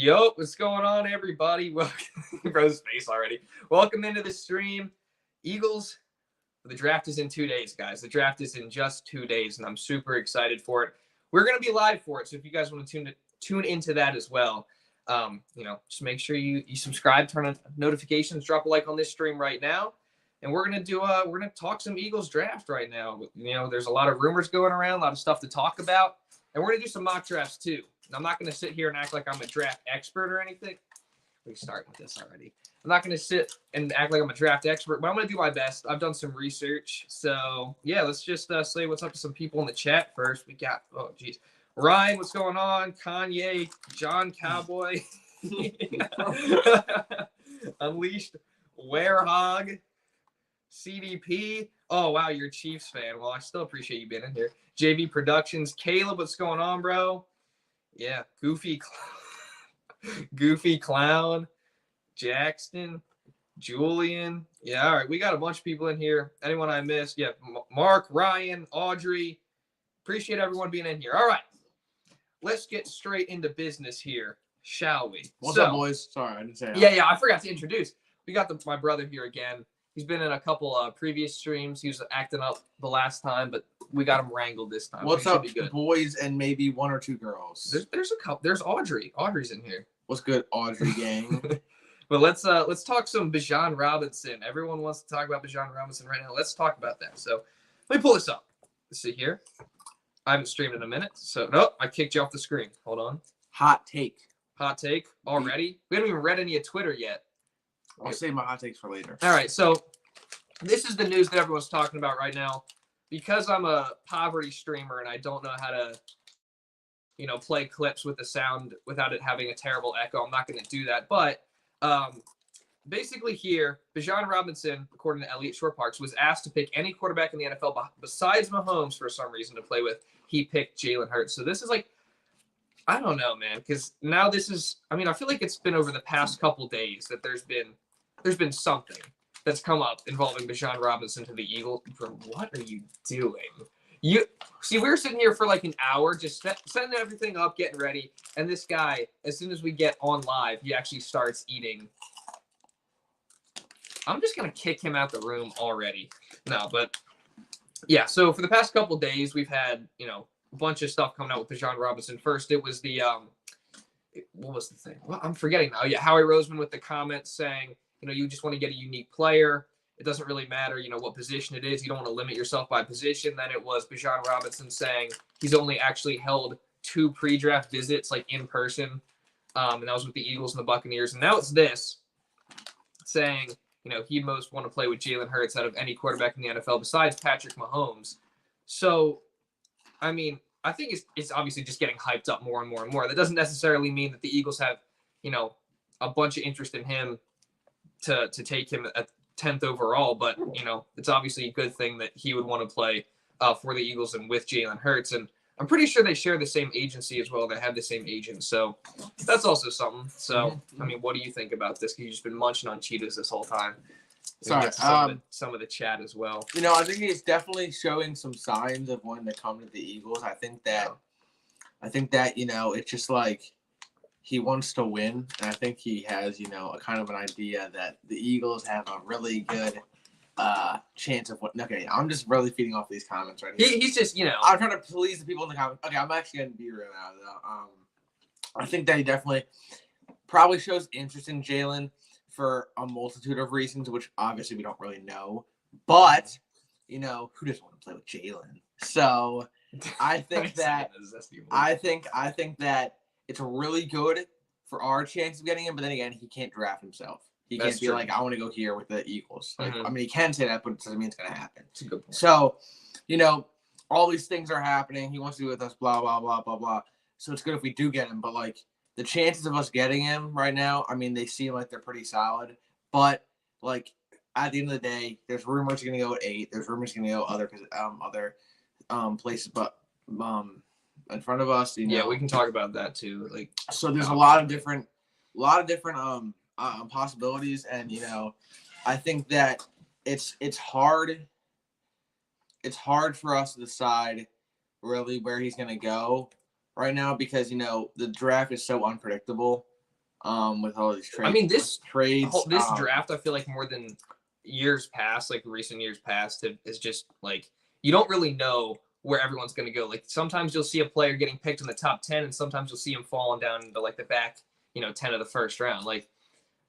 Yo, what's going on, everybody? Welcome, bro's face already. Welcome into the stream. Eagles, the draft is in 2 days, guys. The draft is in just 2 days, and I'm super excited for it. We're going to be live for it, so if you guys want to tune into that as well, just make sure you subscribe, turn on notifications, drop a like on this stream right now, and we're going to talk some Eagles draft right now. There's a lot of rumors going around, a lot of stuff to talk about, and we're going to do some mock drafts too. I'm not going to sit here and act like I'm a draft expert or anything. We start with this already. I'm not going to sit and act like I'm a draft expert, but I'm going to do my best. I've done some research. So, yeah, let's just say what's up to some people in the chat first. We got, Ryan, what's going on? Kanye, John Cowboy, Unleashed, Werehog, CDP. Oh, wow, you're a Chiefs fan. Well, I still appreciate you being in here. JV Productions. Caleb, what's going on, bro? Yeah, Goofy Clown, Jackson, Julian. Yeah, all right. We got a bunch of people in here. Anyone I missed? Yeah, Mark, Ryan, Audrey. Appreciate everyone being in here. All right. Let's get straight into business here, shall we? What's up, boys? Sorry, I didn't say that. Yeah, I forgot to introduce. We got my brother here again. He's been in a couple previous streams. He was acting up the last time, but we got him wrangled this time. What's up, boys, and maybe one or two girls? There's a couple. There's Audrey. Audrey's in here. What's good, Audrey gang? But let's talk some Bijan Robinson. Everyone wants to talk about Bijan Robinson right now. Let's talk about that. So let me pull this up. Let's see here. I haven't streamed in a minute, so nope, I kicked you off the screen. Hold on. Hot take already. We haven't even read any of Twitter yet. I'll save my hot takes for later. All right, so this is the news that everyone's talking about right now. Because I'm a poverty streamer and I don't know how to, play clips with the sound without it having a terrible echo, I'm not going to do that. But basically here, Bijan Robinson, according to Elliot Shore-Parks, was asked to pick any quarterback in the NFL besides Mahomes for some reason to play with. He picked Jalen Hurts. So this is like, I don't know, man, because now this is, I feel like it's been over the past couple days that there's been something that's come up involving Bijan Robinson to the Eagles. What are you doing? We were sitting here for like an hour, just setting everything up, getting ready, and this guy, as soon as we get on live, he actually starts eating. I'm just gonna kick him out the room already. No, but yeah. So for the past couple days, we've had a bunch of stuff coming out with Bijan Robinson. First, it was the what was the thing? Well, I'm forgetting now. Yeah, Howie Roseman with the comments saying, you just want to get a unique player. It doesn't really matter, what position it is. You don't want to limit yourself by position. Then it was Bijan Robinson saying he's only actually held 2 pre-draft visits, like in person. And that was with the Eagles and the Buccaneers. And now it's this saying, he'd most want to play with Jalen Hurts out of any quarterback in the NFL besides Patrick Mahomes. So, I think it's obviously just getting hyped up more and more and more. That doesn't necessarily mean that the Eagles have, a bunch of interest in him to take him at 10th overall, but it's obviously a good thing that he would want to play for the Eagles and with Jalen Hurts. And I'm pretty sure they share the same agency as well. They have the same agent, so that's also something. So what do you think about this? You've just been munching on Cheetos this whole time. Sorry, some of the chat as well. I think he's definitely showing some signs of wanting to come to the Eagles. I think that it's just like he wants to win, and I think he has, a kind of an idea that the Eagles have a really good chance of what. Okay, I'm just really feeding off these comments right here. He's just, I'm trying to please the people in the comments. Okay, I'm actually going to be real now, though. I think that he definitely probably shows interest in Jalen for a multitude of reasons, which obviously we don't really know. But, who doesn't want to play with Jalen? So I think that it's really good for our chance of getting him, but then again, he can't draft himself. He can't be like, I want to go here with the Eagles. Like, he can say that, but it doesn't mean it's going to happen. It's a good point. So, all these things are happening. He wants to be with us, blah, blah, blah, blah, blah. So it's good if we do get him. But, the chances of us getting him right now, they seem like they're pretty solid. But, at the end of the day, there's rumors going to go at 8. There's rumors going to go other places. But in front of us, yeah, we can talk about that too. So there's a lot of different possibilities, and I think that it's hard for us to decide really where he's gonna go right now because the draft is so unpredictable. with all these trades. I mean, this trades, draft, I feel like more than years past, like recent years past, is just like you don't really know where everyone's going to go. Like sometimes you'll see a player getting picked in the top 10, and sometimes you'll see him falling down into like the back, 10 of the first round. Like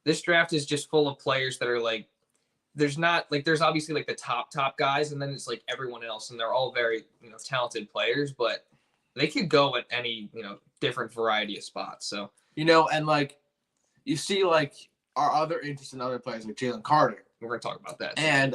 this draft is just full of players that are like, there's obviously like the top guys, and then it's like everyone else, and they're all very, talented players, but they could go at any, different variety of spots. So, and like you see like our other interest in other players like Jalen Carter. We're going to talk about that. And,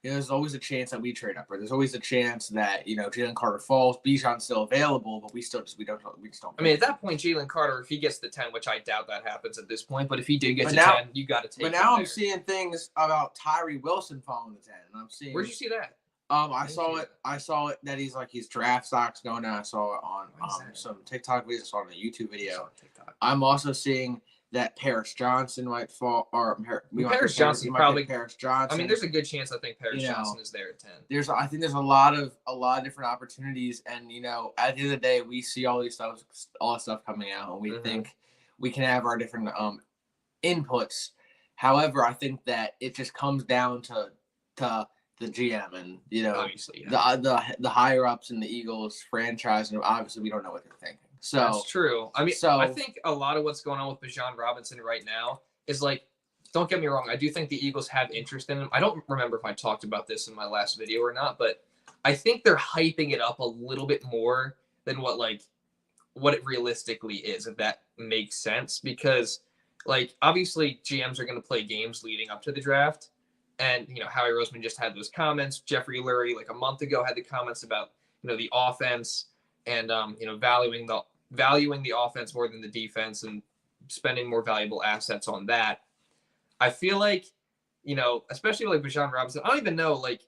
there's always a chance that we trade up, or there's always a chance that, Jalen Carter falls. Bijan's still available, but we just don't. I mean, at that point, Jalen Carter, if he gets to 10, which I doubt that happens at this point, but if he did get to 10, you got to take him. But now I'm there. Seeing things about Tyree Wilson falling to 10. And I'm seeing. Where'd you see that? I saw it that he's draft stocks going down. I saw it on some TikTok videos. I saw it on a YouTube video. I'm also seeing that Paris Johnson might fall, or Paris Johnson probably. Paris Johnson. I mean, there's a good chance I think Paris Johnson is there at 10. I think there's a lot of different opportunities, and at the end of the day, we see all this stuff coming out, and we think we can have our different inputs. However, I think that it just comes down to the GM and obviously, the higher ups in the Eagles franchise, and obviously we don't know what they're thinking. So that's true. I mean, I think a lot of what's going on with Bijan Robinson right now is like, don't get me wrong, I do think the Eagles have interest in him. I don't remember if I talked about this in my last video or not, but I think they're hyping it up a little bit more than what it realistically is, if that makes sense. Because like obviously GMs are going to play games leading up to the draft, and Howie Roseman just had those comments. Jeffrey Lurie like a month ago had the comments about the offense and valuing the offense more than the defense and spending more valuable assets on that. I feel like, especially like Bijan Robinson, I don't even know, like,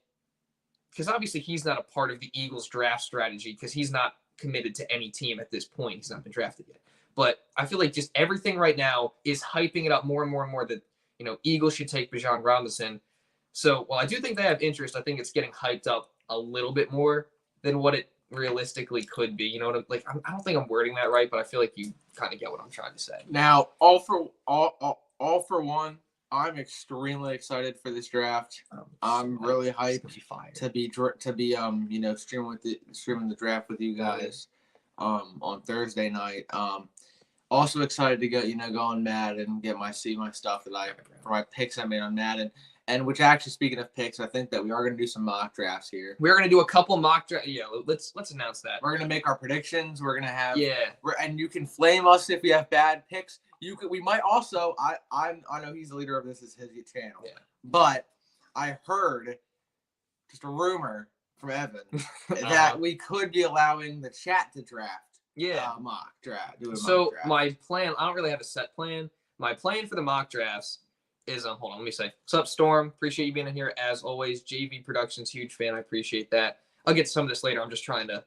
because obviously he's not a part of the Eagles draft strategy because he's not committed to any team at this point. He's not been drafted yet. But I feel like just everything right now is hyping it up more and more and more that, Eagles should take Bijan Robinson. So while I do think they have interest, I think it's getting hyped up a little bit more than what it realistically could be. I don't think I'm wording that right, but I feel like you kind of get what I'm trying to say. Now, all for one, I'm extremely excited for this draft. I'm really hyped to be streaming the draft with you guys on Thursday night. Also excited to go on Madden and get my stuff for my picks I made on Madden. And which actually, speaking of picks, I think that we are going to do some mock drafts here. We're going to do a couple mock drafts. Yeah, let's announce that. We're going to make our predictions. We're going to have and you can flame us if we have bad picks. We might also. I know he's the leader of this. Is his channel. Yeah. But I heard just a rumor from Evan that we could be allowing the chat to draft. Yeah. Mock draft. My plan. I don't really have a set plan. My plan for the mock drafts is hold on, let me say. What's up, Storm? Appreciate you being in here as always. JV Productions, huge fan. I appreciate that. I'll get to some of this later. I'm just trying to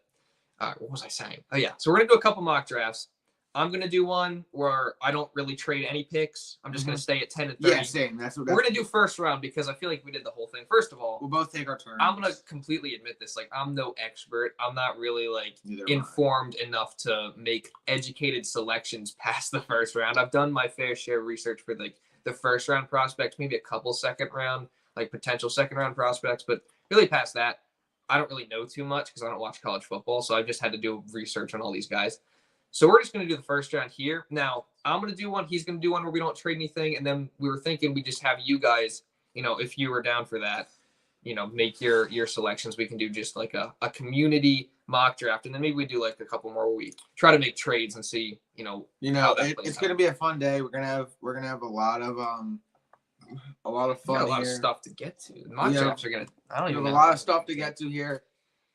what was I saying? Oh yeah. So we're gonna do a couple mock drafts. I'm gonna do one where I don't really trade any picks. I'm just gonna stay at 10 and 30. Yeah, same. We're gonna do first round because I feel like we did the whole thing. First of all, we'll both take our turns. I'm gonna completely admit this. Like, I'm no expert. I'm not really informed enough to make educated selections past the first round. I've done my fair share of research for the first round prospects, maybe a couple potential second round prospects, but really past that, I don't really know too much because I don't watch college football. So I've just had to do research on all these guys. So we're just going to do the first round here. Now I'm going to do one. He's going to do one where we don't trade anything. And then we were thinking we just have you guys, if you were down for that, make your selections. We can do just like a community mock draft. And then maybe we do like a couple more where we try to make trades and see, it's going to be a fun day. We're going to have a lot of fun. A lot of stuff to get to. Mock drafts are going to, I don't even know. A lot of stuff to get to here.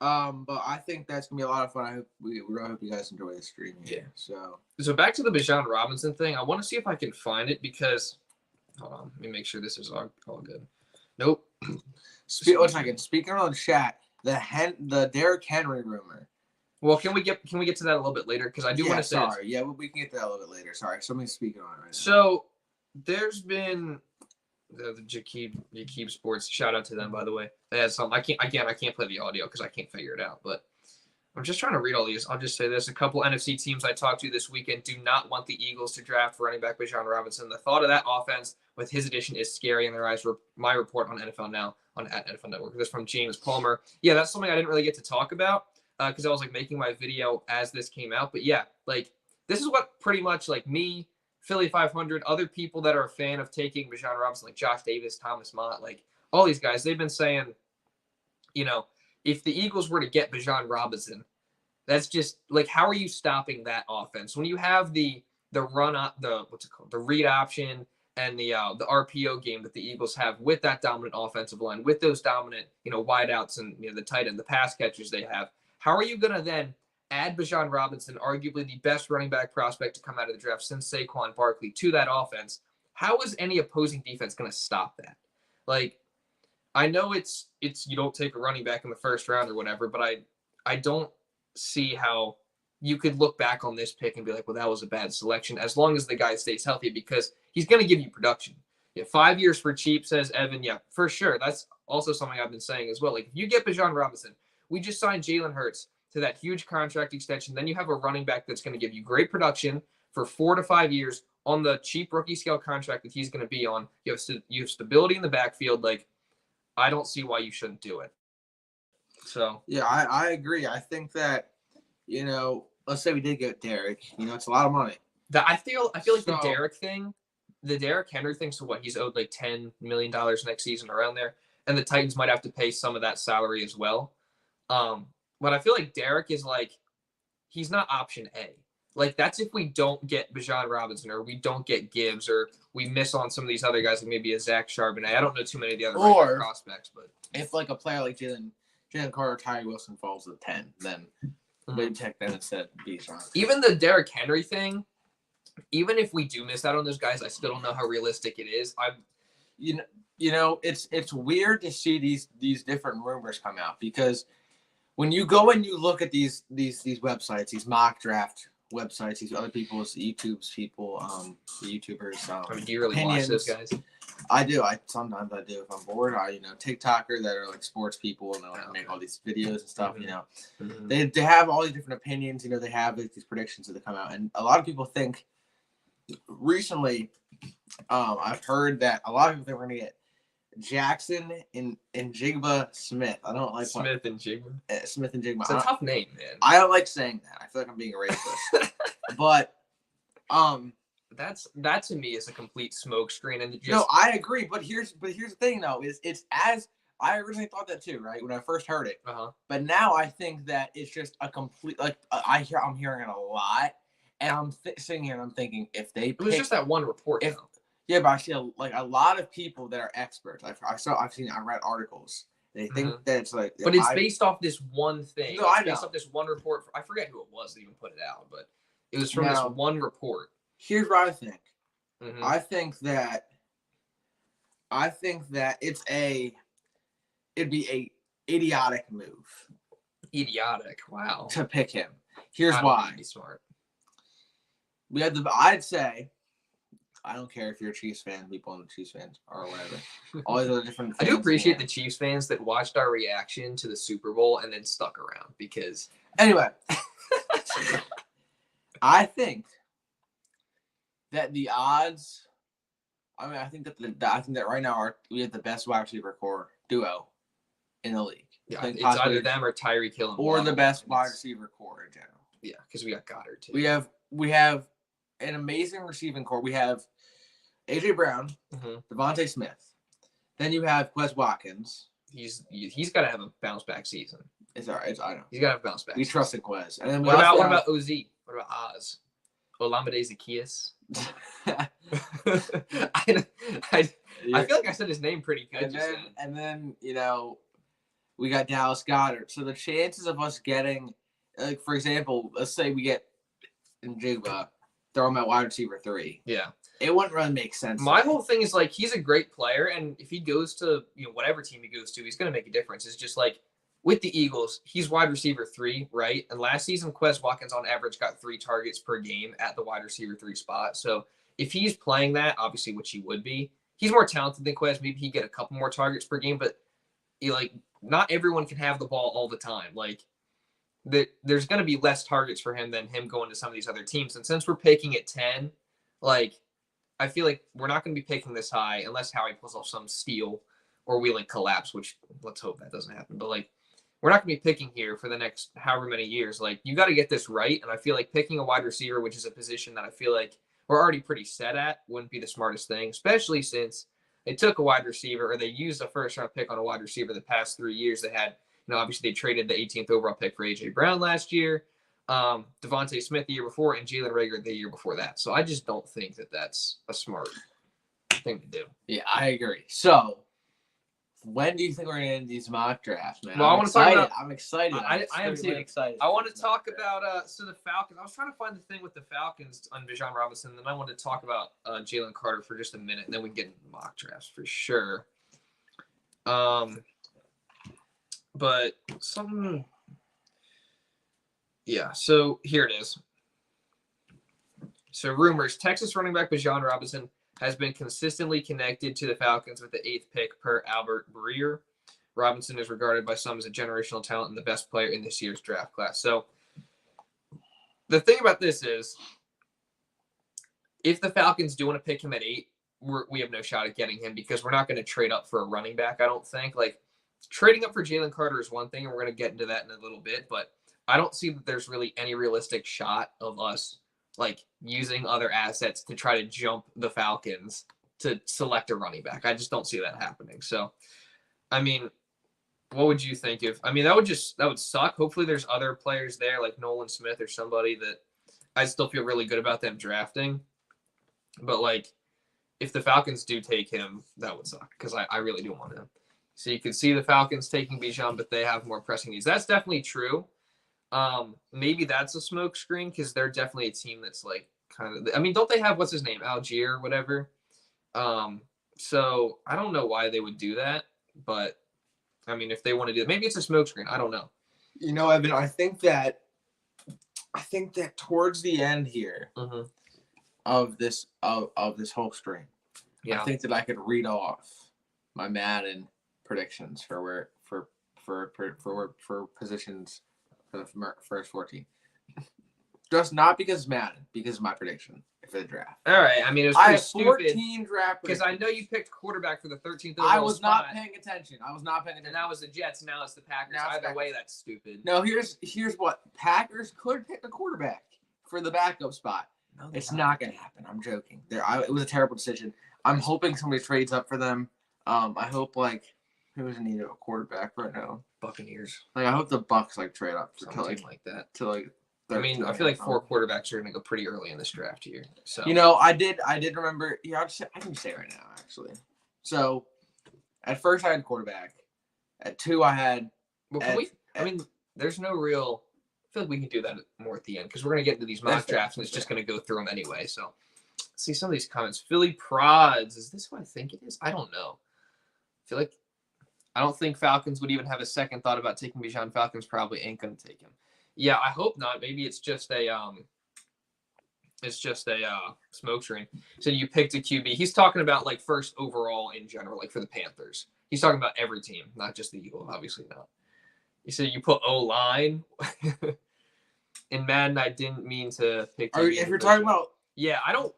But I think that's going to be a lot of fun. We really hope you guys enjoy the stream here. Yeah. So back to the Bijan Robinson thing. I want to see if I can find it because, hold on, let me make sure this is all good. Nope. One second. Speaking on the chat, the Derrick Henry rumor. Well, can we get to that a little bit later? Because I do want to say. Sorry. Yeah, we can get to that a little bit later. Sorry, somebody's speaking on it right now. So there's been the Jakib Sports. Shout out to them, by the way. They had some. I can't play the audio because I can't figure it out. But I'm just trying to read all these. I'll just say this. A couple NFC teams I talked to this weekend do not want the Eagles to draft running back Bijan Robinson. The thought of that offense with his addition is scary in their eyes. My report on NFL Now on at NFL Network. This from James Palmer. Yeah, that's something I didn't really get to talk about because I was like making my video as this came out. But yeah, like this is what pretty much like me, Philly 500, other people that are a fan of taking Bijan Robinson, like Josh Davis, Thomas Mott, like all these guys, they've been saying, you know, if the Eagles were to get Bijan Robinson, that's just like, how are you stopping that offense when you have the run up, the read option and the RPO game that the Eagles have with that dominant offensive line, with those dominant, wideouts and the tight end, the pass catchers they have. How are you going to then add Bijan Robinson, arguably the best running back prospect to come out of the draft since Saquon Barkley, to that offense? How is any opposing defense going to stop that? Like, I know it's you don't take a running back in the first round or whatever, but I don't see how you could look back on this pick and be like, well, that was a bad selection, as long as the guy stays healthy, because he's going to give you production. Yeah, 5 years for cheap, says Evan. Yeah, for sure. That's also something I've been saying as well. Like, if you get Bijan Robinson, we just signed Jalen Hurts to that huge contract extension. Then you have a running back that's going to give you great production for 4 to 5 years on the cheap rookie scale contract that he's going to be on. You have stability in the backfield. Like, I don't see why you shouldn't do it. So yeah, I agree. I think that, let's say we did get Derek. It's a lot of money. I feel like the Derek Henry thing. So what? He's owed like $10 million next season, around there, and the Titans might have to pay some of that salary as well. But I feel like Derek is like, he's not option A. Like, that's if we don't get Bijan Robinson, or we don't get Gibbs, or we miss on some of these other guys, like maybe a Zach Charbonnet. I don't know too many of the other prospects, but if like a player like Jalen Carter, Tyree Wilson falls to 10, then maybe take them instead. Bijan. Even the Derrick Henry thing, even if we do miss out on those guys, I still don't know how realistic it is. It's weird to see these different rumors come out, because when you go and you look at these websites, these mock draft websites, these other people's YouTubers. Do you really watch those guys? I do. Sometimes I do if I'm bored. TikToker that are like sports people and they make all these videos and stuff. Mm-hmm. They have all these different opinions. They have these predictions that come out, and a lot of people think. Recently, I've heard that a lot of people think we're gonna get Jaxon Njigba Smith. I don't like Smith Njigba. Smith Njigba. It's a tough name, man. I don't like saying that. I feel like I'm being a racist. But that to me is a complete smokescreen. And no, I agree. But here's the thing though, is it's as I originally thought that too, right? When I first heard it. But now I think that it's just a complete I'm hearing it a lot, and I'm sitting here and I'm thinking, if they it was just that one report. Yeah, but I see a lot of people that are experts. I read articles. They think that it's like, but it's based off this one thing. No, I know. Based off this one report. I forget who it was that even put it out, but it was from this one report. Here's what I think. Mm-hmm. I think that it'd be a idiotic move. Idiotic. Wow. To pick him. Here's why. Be smart. I'd say. I don't care if you're a Chiefs fan, people on the Chiefs fans or whatever. All these other different I do appreciate the Chiefs fans that watched our reaction to the Super Bowl and then stuck around, because anyway, I think that the odds. I think that right now we have the best wide receiver core duo in the league. Yeah, it's either them or Tyreek Hill, or the best wide receiver core in general. Yeah, because we got Goddard too. We have an amazing receiving core. We have AJ Brown, Devonta Smith. Then you have Quez Watkins. He's got to have a bounce back season. It's all right. I know he's got to have a bounce back. We trusted Quez. And then what about OZ? What about Oz? Olamide Zaccheaus. I feel like I said his name pretty good. And then we got Dallas Goedert. So the chances of us getting, like, for example, let's say we get Njigba, throw him at wide receiver 3. Yeah. It wouldn't really make sense. My whole thing is, like, he's a great player, and if he goes to, whatever team he goes to, he's going to make a difference. It's just like with the Eagles, he's wide receiver 3, right? And last season, Quez Watkins on average got 3 targets per game at the wide receiver 3 spot. So if he's playing that, obviously, which he would be, he's more talented than Quez. Maybe he'd get a couple more targets per game, but not everyone can have the ball all the time. Like, there's going to be less targets for him than him going to some of these other teams. And since we're picking at 10, like, I feel like we're not going to be picking this high unless Howie pulls off some steal or we like collapse, which let's hope that doesn't happen. But like, we're not going to be picking here for the next however many years. Like, you got to get this right. And I feel like picking a wide receiver, which is a position that I feel like we're already pretty set at, wouldn't be the smartest thing, especially since they took a wide receiver or they used a first round pick on a wide receiver the past 3 years. They had, obviously they traded the 18th overall pick for A.J. Brown last year, Devonta Smith the year before, and Jalen Reagor the year before that. So I just don't think that that's a smart thing to do. Yeah, I agree. So, when do you think we're going to end these mock drafts, man? Well, I want to talk about. I'm excited. I am too excited. I want to talk about so the Falcons. I was trying to find the thing with the Falcons on Bijan Robinson, and then I wanted to talk about Jalen Carter for just a minute, and then we can get into mock drafts for sure. But some, yeah. So here it is. So rumors: Texas running back Bijan Robinson has been consistently connected to the Falcons with the 8th pick per Albert Breer. Robinson is regarded by some as a generational talent and the best player in this year's draft class. So the thing about this is, if the Falcons do want to pick him at 8, we have no shot at getting him because we're not going to trade up for a running back, I don't think. Like, trading up for Jalen Carter is one thing, and we're going to get into that in a little bit, but I don't see that there's really any realistic shot of us like using other assets to try to jump the Falcons to select a running back. I just don't see that happening. So, I mean, what would you think if, I mean, that would suck. Hopefully there's other players there like Nolan Smith or somebody that I still feel really good about them drafting. But like, if the Falcons do take him, that would suck because I really do want him. So you can see the Falcons taking Bijan, but they have more pressing needs. That's definitely true. Maybe that's a smoke screen because they're definitely a team that's like kind of, I mean, don't they have, what's his name? Algier or whatever. So I don't know why they would do that, but I mean, if they want to do it, maybe it's a smoke screen. I don't know. You know, Evan, I think that towards the end here of this whole stream, I think that I could read off my Madden predictions for positions for the first 14. Just not because Madden, because of my prediction for the draft. All right. I mean, it was pretty stupid. 14 draft because I know you picked quarterback for the 13th overall I was spot. not paying attention. And now it's the Jets. Now it's the Packers. Either way, that's stupid. No, here's what Packers could pick a quarterback for the backup spot. No, it's not going to happen. I'm joking. It was a terrible decision. I'm hoping somebody trades up for them. I hope who's in need of a quarterback right now? Buccaneers. I hope the Bucs trade up for something like that. To I mean, I feel like 4 quarterbacks are going to go pretty early in this draft here. So I did remember. Yeah, I can say right now actually. So at first I had quarterback. At 2 I had. Well, there's no real. I feel like we can do that more at the end because we're going to get into these mock drafts and it's just going to go through them anyway. So let's see some of these comments. Philly Prods. Is this what I think it is? I don't know. I feel like I don't think Falcons would even have a second thought about taking Bijan. Falcons probably ain't going to take him. Yeah, I hope not. Maybe it's just a smoke screen. So you picked a QB. He's talking about like first overall in general, like for the Panthers. He's talking about every team, not just the Eagles. Obviously not. You said you put O-line in Madden. I didn't mean to pick. If you're talking about, yeah, I don't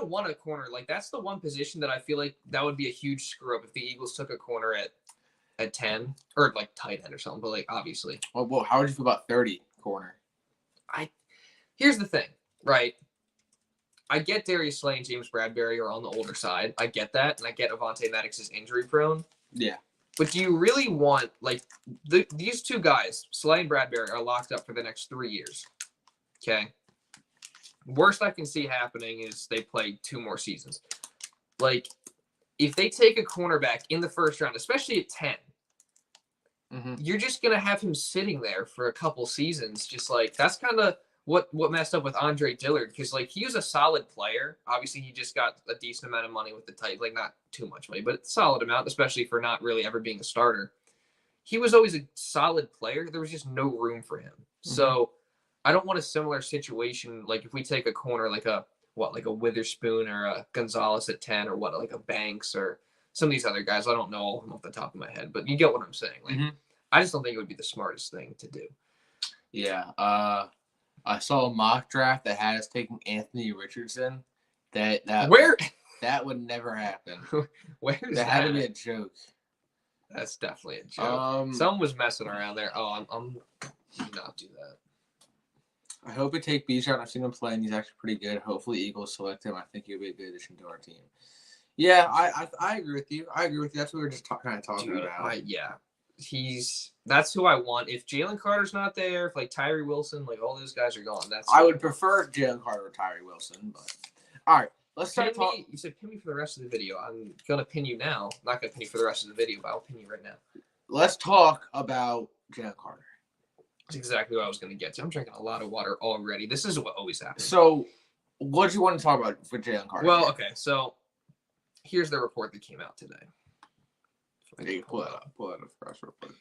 want a corner. Like that's the one position that I feel like that would be a huge screw up if the Eagles took a corner at 10 or like tight end or something. But like obviously. Well, how would you feel about 30 corner? Here's the thing, right? I get Darius Slay and James Bradbury are on the older side. I get that, and I get Avonte Maddox is injury prone. Yeah. But do you really want these two guys, Slay and Bradbury, are locked up for the next 3 years? Okay. Worst I can see happening is they play 2 more seasons. Like, if they take a cornerback in the first round, especially at 10, you're just gonna have him sitting there for a couple seasons. Just like that's kind of what messed up with Andre Dillard because like he was a solid player. Obviously, he just got a decent amount of money with the Titans, like not too much money, but a solid amount, especially for not really ever being a starter. He was always a solid player. There was just no room for him. So I don't want a similar situation. Like if we take a corner like a Witherspoon or a Gonzalez at 10 or like a Banks or some of these other guys. I don't know all of them off the top of my head, but you get what I'm saying. Like I just don't think it would be the smartest thing to do. Yeah. I saw a mock draft that had us taking Anthony Richardson. Where? That would never happen. Where's that? That had to be a joke. That's definitely a joke. Someone was messing around there. Oh, I'm do not do that. I hope we take Bijan. I've seen him play, and he's actually pretty good. Hopefully, Eagles select him. I think he'll be a good addition to our team. Yeah, I agree with you. That's what we were just kind of talking about. Yeah. That's who I want. If Jalen Carter's not there, if like Tyree Wilson, like all those guys are gone, I would prefer Jalen Carter or Tyree Wilson. But all right, let's start talking. You said pin me for the rest of the video. I'm gonna pin you now. I'm not gonna pin you for the rest of the video, but I'll pin you right now. Let's talk about Jalen Carter. That's exactly what I was gonna get to. I'm drinking a lot of water already. This is what always happens. So, what do you want to talk about for Jalen Carter? Well, okay, so here's the report that came out today. Pull out a fresh report.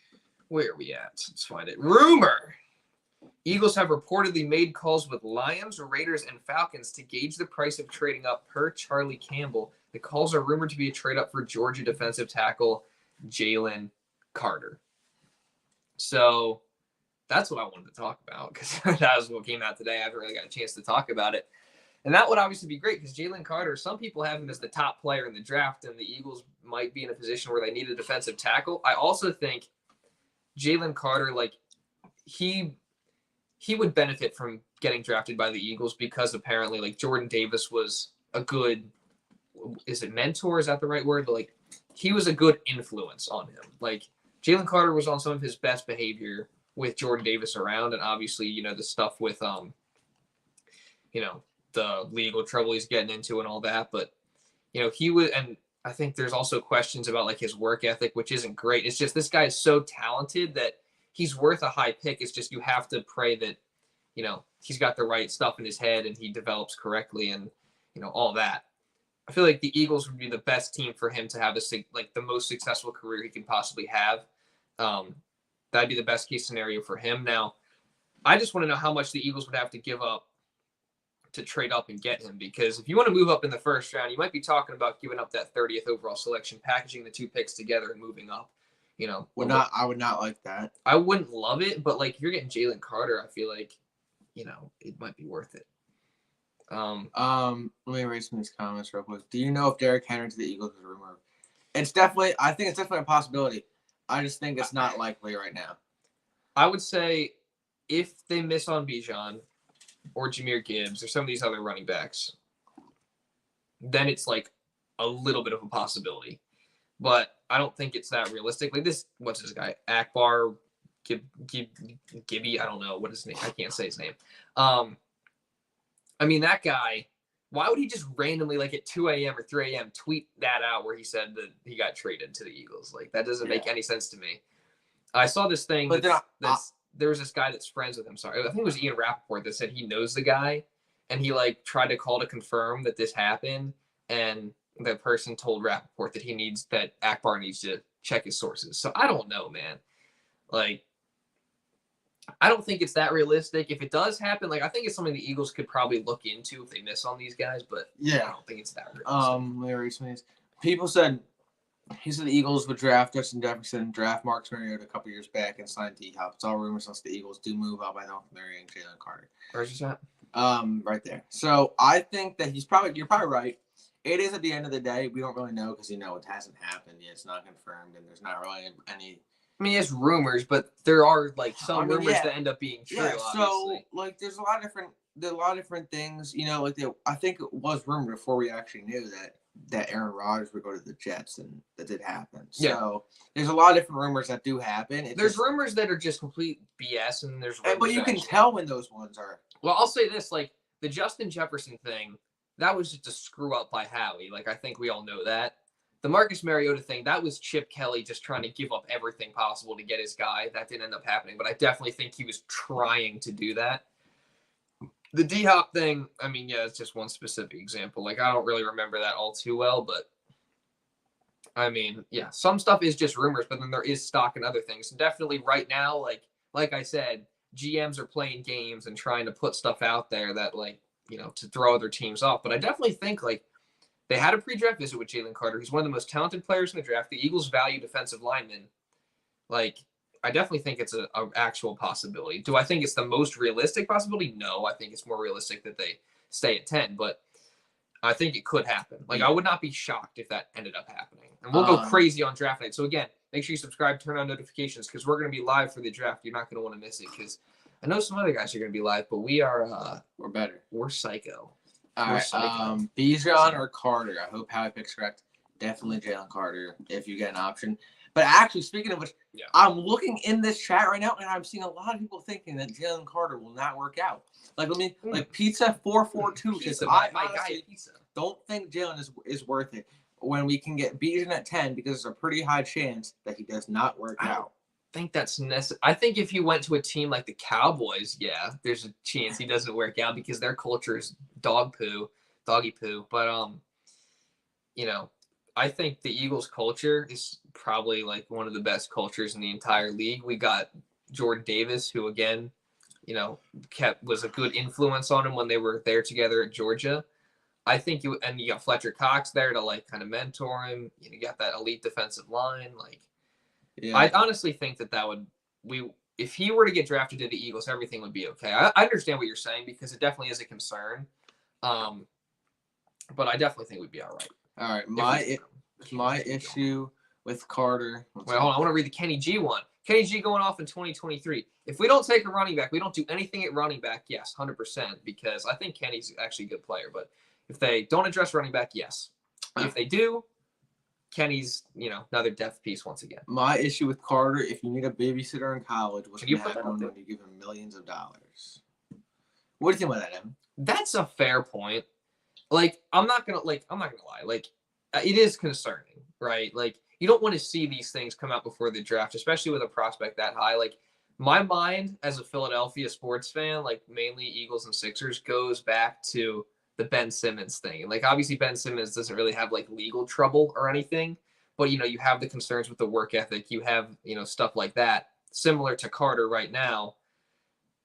Where are we at? Let's find it. Rumor. Eagles have reportedly made calls with Lions, Raiders, and Falcons to gauge the price of trading up per Charlie Campbell. The calls are rumored to be a trade up for Georgia defensive tackle Jalen Carter. So that's what I wanted to talk about because that was what came out today. I haven't really got a chance to talk about it. And that would obviously be great because Jalen Carter, some people have him as the top player in the draft, and the Eagles might be in a position where they need a defensive tackle. I also think Jalen Carter, like, he would benefit from getting drafted by the Eagles because apparently, like, Jordan Davis was a good, is it mentor? Is that the right word? But, like, he was a good influence on him. Like, Jalen Carter was on some of his best behavior with Jordan Davis around, and obviously, you know, the stuff with, the legal trouble he's getting into and all that. But, you know, he would, and I think there's also questions about like his work ethic, which isn't great. It's just, this guy is so talented that he's worth a high pick. It's just, you have to pray that, you know, he's got the right stuff in his head and he develops correctly and, you know, all that. I feel like the Eagles would be the best team for him to have the most successful career he can possibly have. That'd be the best case scenario for him. Now, I just want to know how much the Eagles would have to give up to trade up and get him, because if you want to move up in the first round, you might be talking about giving up that 30th overall selection, packaging the two picks together and moving up. You know, I would not like that. I wouldn't love it, but like if you're getting Jalen Carter, I feel like, you know, it might be worth it. Let me read some of these comments real quick. Do you know if Derrick Henry to the Eagles is a rumor? I think it's definitely a possibility. I just think it's not likely right now. I would say if they miss on Bijan or Jahmyr Gibbs or some of these other running backs, then it's like a little bit of a possibility. But I don't think it's that realistic. Like this, what's this guy? Akbar Gibby? I don't know what his name. I can't say his name. I mean, that guy, why would he just randomly, like at 2 a.m. or 3 a.m., tweet that out where he said that he got traded to the Eagles? Like, that doesn't make any sense to me. I saw this thing. But there was this guy that's friends with him. Sorry, I think it was Ian Rappaport that said he knows the guy, and he like tried to call to confirm that this happened, and the person told Rappaport that Akbar needs to check his sources. So I don't know, man. Like, I don't think it's that realistic. If it does happen, like I think it's something the Eagles could probably look into if they miss on these guys. But yeah, I don't think it's that realistic. People said. He said the Eagles would draft Justin Jefferson, draft Marcus Mariota a couple years back, and sign D-Hop. It's all rumors unless the Eagles do move out by not marrying Jalen Carter. Where's he at? Right there. So I think that you're probably right. It is at the end of the day. We don't really know because, you know, it hasn't happened yet. It's not confirmed, and there's not really any. I mean, it's rumors, but there are like some rumors that end up being true. Yeah, so like there's a lot of different things. You know, like I think it was rumored before we actually knew that Aaron Rodgers would go to the Jets, and that did happen. So there's a lot of different rumors that do happen. There's rumors that are just complete BS, and there's rumors but you can tell when those ones are. Well, I'll say this: like the Justin Jefferson thing, that was just a screw up by Howie. Like I think we all know that. The Marcus Mariota thing, that was Chip Kelly just trying to give up everything possible to get his guy. That didn't end up happening, but I definitely think he was trying to do that. The D-Hop thing, I mean, yeah, it's just one specific example. Like, I don't really remember that all too well, but, I mean, yeah, some stuff is just rumors, but then there is stock in other things. And definitely right now, like I said, GMs are playing games and trying to put stuff out there that, like, you know, to throw other teams off. But I definitely think, like, they had a pre-draft visit with Jalen Carter. He's one of the most talented players in the draft. The Eagles value defensive linemen. Like, I definitely think it's a actual possibility. Do I think it's the most realistic possibility? No, I think it's more realistic that they stay at 10, but I think it could happen. Like, I would not be shocked if that ended up happening. And we'll go crazy on draft night. So again, make sure you subscribe, turn on notifications, because we're going to be live for the draft. You're not going to want to miss it, because I know some other guys are going to be live, but we're better. We're psycho. All right. Bijan or Carter? I hope Howie picks correct. Definitely Jalen Carter if you get an option. But actually, speaking of which, I'm looking in this chat right now, and I'm seeing a lot of people thinking that Jalen Carter will not work out. Like, like Pizza 442 says, my guy Pizza. Don't think Jalen is worth it when we can get Bijan at 10, because there's a pretty high chance that he does not work out. I think that's necessary. I think if you went to a team like the Cowboys, there's a chance he doesn't work out because their culture is doggy poo. But I think the Eagles culture is probably like one of the best cultures in the entire league. We got Jordan Davis, who again, was a good influence on him when they were there together at Georgia. I think you got Fletcher Cox there to like kind of mentor him. You got that elite defensive line. I honestly think if he were to get drafted to the Eagles, everything would be okay. I understand what you're saying because it definitely is a concern. But I definitely think we'd be all right. All right, my issue with Carter. Wait, hold on. I want to read the Kenny G one. Kenny G going off in 2023. If we don't take a running back, we don't do anything at running back. Yes, 100%, because I think Kenny's actually a good player. But if they don't address running back, yes. If they do, Kenny's another depth piece once again. My issue with Carter: if you need a babysitter in college, what's going to happen when you give him millions of dollars? What do you think about that, Evan? That's a fair point. I'm not gonna lie. It is concerning, right? You don't want to see these things come out before the draft, especially with a prospect that high. My mind as a Philadelphia sports fan, mainly Eagles and Sixers, goes back to the Ben Simmons thing. Obviously Ben Simmons doesn't really have legal trouble or anything, but you have the concerns with the work ethic. You have, stuff like that, similar to Carter right now.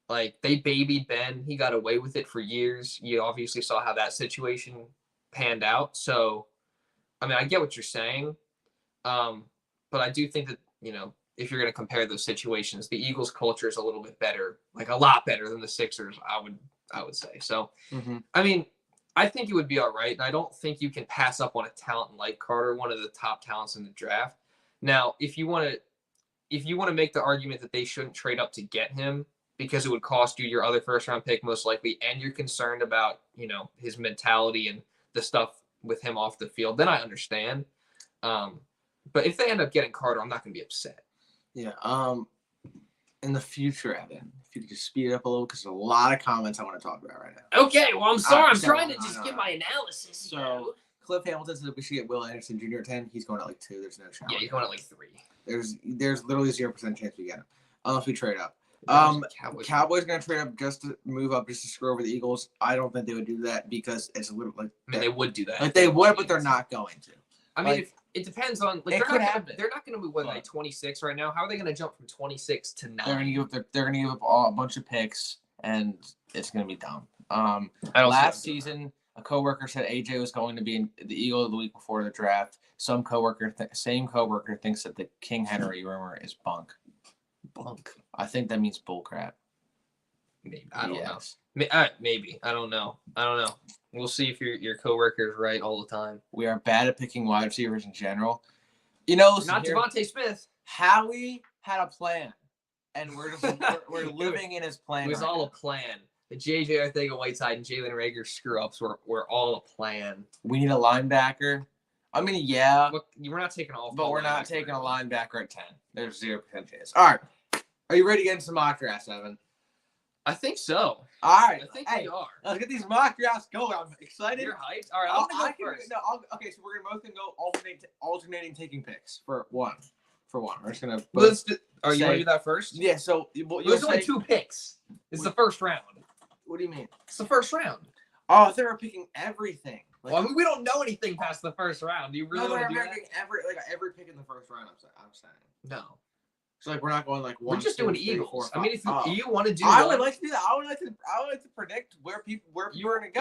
They babied Ben. He got away with it for years. You obviously saw how that situation panned out. So, I get what you're saying. But I do think that, if you're going to compare those situations, the Eagles culture is a little bit better, a lot better than the Sixers, I would say. So, I think it would be all right. And I don't think you can pass up on a talent like Carter, one of the top talents in the draft. Now, if you want to make the argument that they shouldn't trade up to get him, because it would cost you your other first-round pick most likely, and you're concerned about, his mentality and the stuff with him off the field, then I understand. But if they end up getting Carter, I'm not going to be upset. Yeah. In the future, Evan, if you could just speed it up a little, because there's a lot of comments I want to talk about right now. Okay, well, I'm sorry. I'm trying to just get my analysis. So, Cliff Hamilton said we should get Will Anderson Jr. at 10. He's going at 2. There's no chance. Yeah, he's going at 3. There's literally 0% chance we get him, unless we trade up. Cowboys going to trade up just to move up, just to screw over the Eagles. I don't think they would do that because it's a little they would do that. They would, but they're not going to. It depends on. It could happen. They're not going to move 26 right now. How are they going to jump from 26 to 9? They're going to give up a bunch of picks, and it's going to be dumb. Last season, a coworker said AJ was going to be the Eagle of the week before the draft. Same coworker thinks that the King Henry rumor is bunk. I think that means bullcrap. Maybe. I don't know. Maybe. I don't know. We'll see if your coworker is right all the time. We are bad at picking wide receivers in general. Not Devonta Smith. Howie had a plan, and we're living in his plan. It was all a plan. The JJ Arcega-Whiteside and Jalen Reagor screw-ups were all a plan. We need a linebacker. Yeah. Look, we're not taking all. But we're not taking a linebacker at 10. There's 0% chance. All right. Are you ready to get into some mock drafts, Evan? I think so. All right. I think we are. Let's get these mock drafts going. I'm excited. You're hyped? All right, I'm going to go first. Okay, so we're both going to go alternating taking picks for one. We're just going to Are you going to do that first? Yeah, so there's only 2 picks. It's the first round. What do you mean? It's the first round. Oh, they were picking everything. We don't know anything past the first round. Do you really want to do that? Every pick in the first round, I'm saying. No. So we're not going one. We're just doing Eagles. 4, if you want to do, I would like to do that. I would like to predict where people are going to go.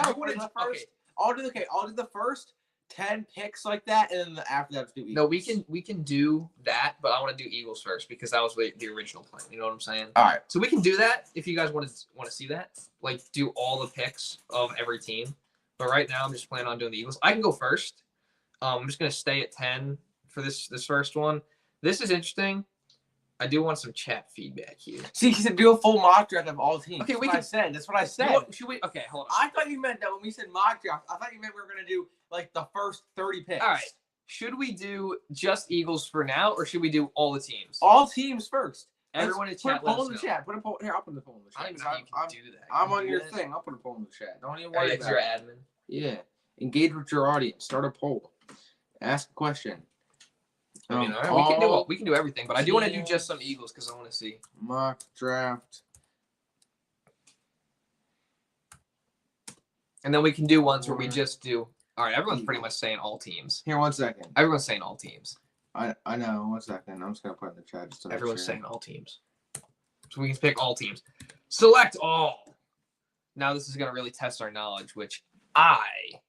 I'll do the first 10 picks like that, and then after that, do Eagles. No, we can do that, but I want to do Eagles first because that was the original plan. You know what I'm saying? All right. So we can do that if you guys want to see that. Like do all the picks of every team. But right now I'm just planning on doing the Eagles. I can go first. I'm just gonna stay at 10 for this first one. This is interesting. I do want some chat feedback here. See, he said do a full mock draft of all teams. Okay, That's we what can. I said. That's what I said. Should we? Okay, hold on. I thought you meant that when we said mock draft. I thought you meant we were gonna do like the first 30 picks. All right. Should we do just Eagles for now, or should we do all the teams? All teams first. Everyone in chat. Put a poll in the chat. Put a poll here. I'll put the poll in the chat. I don't even know how you can do that. I'm on your thing. I'll put a poll in the chat. Don't even worry about your it. admin. Yeah. Engage with your audience. Start a poll. Ask a question. I mean, all right, we can do everything, but I do want to do just some Eagles because I want to see mock draft. And then we can do ones where we just do. All right, everyone's pretty much saying all teams. Here, 1 second. Everyone's saying all teams. I know. 1 second. I'm just gonna put in the chat. Just to Everyone's saying all teams. So we can pick all teams. Select all. Now this is gonna really test our knowledge, which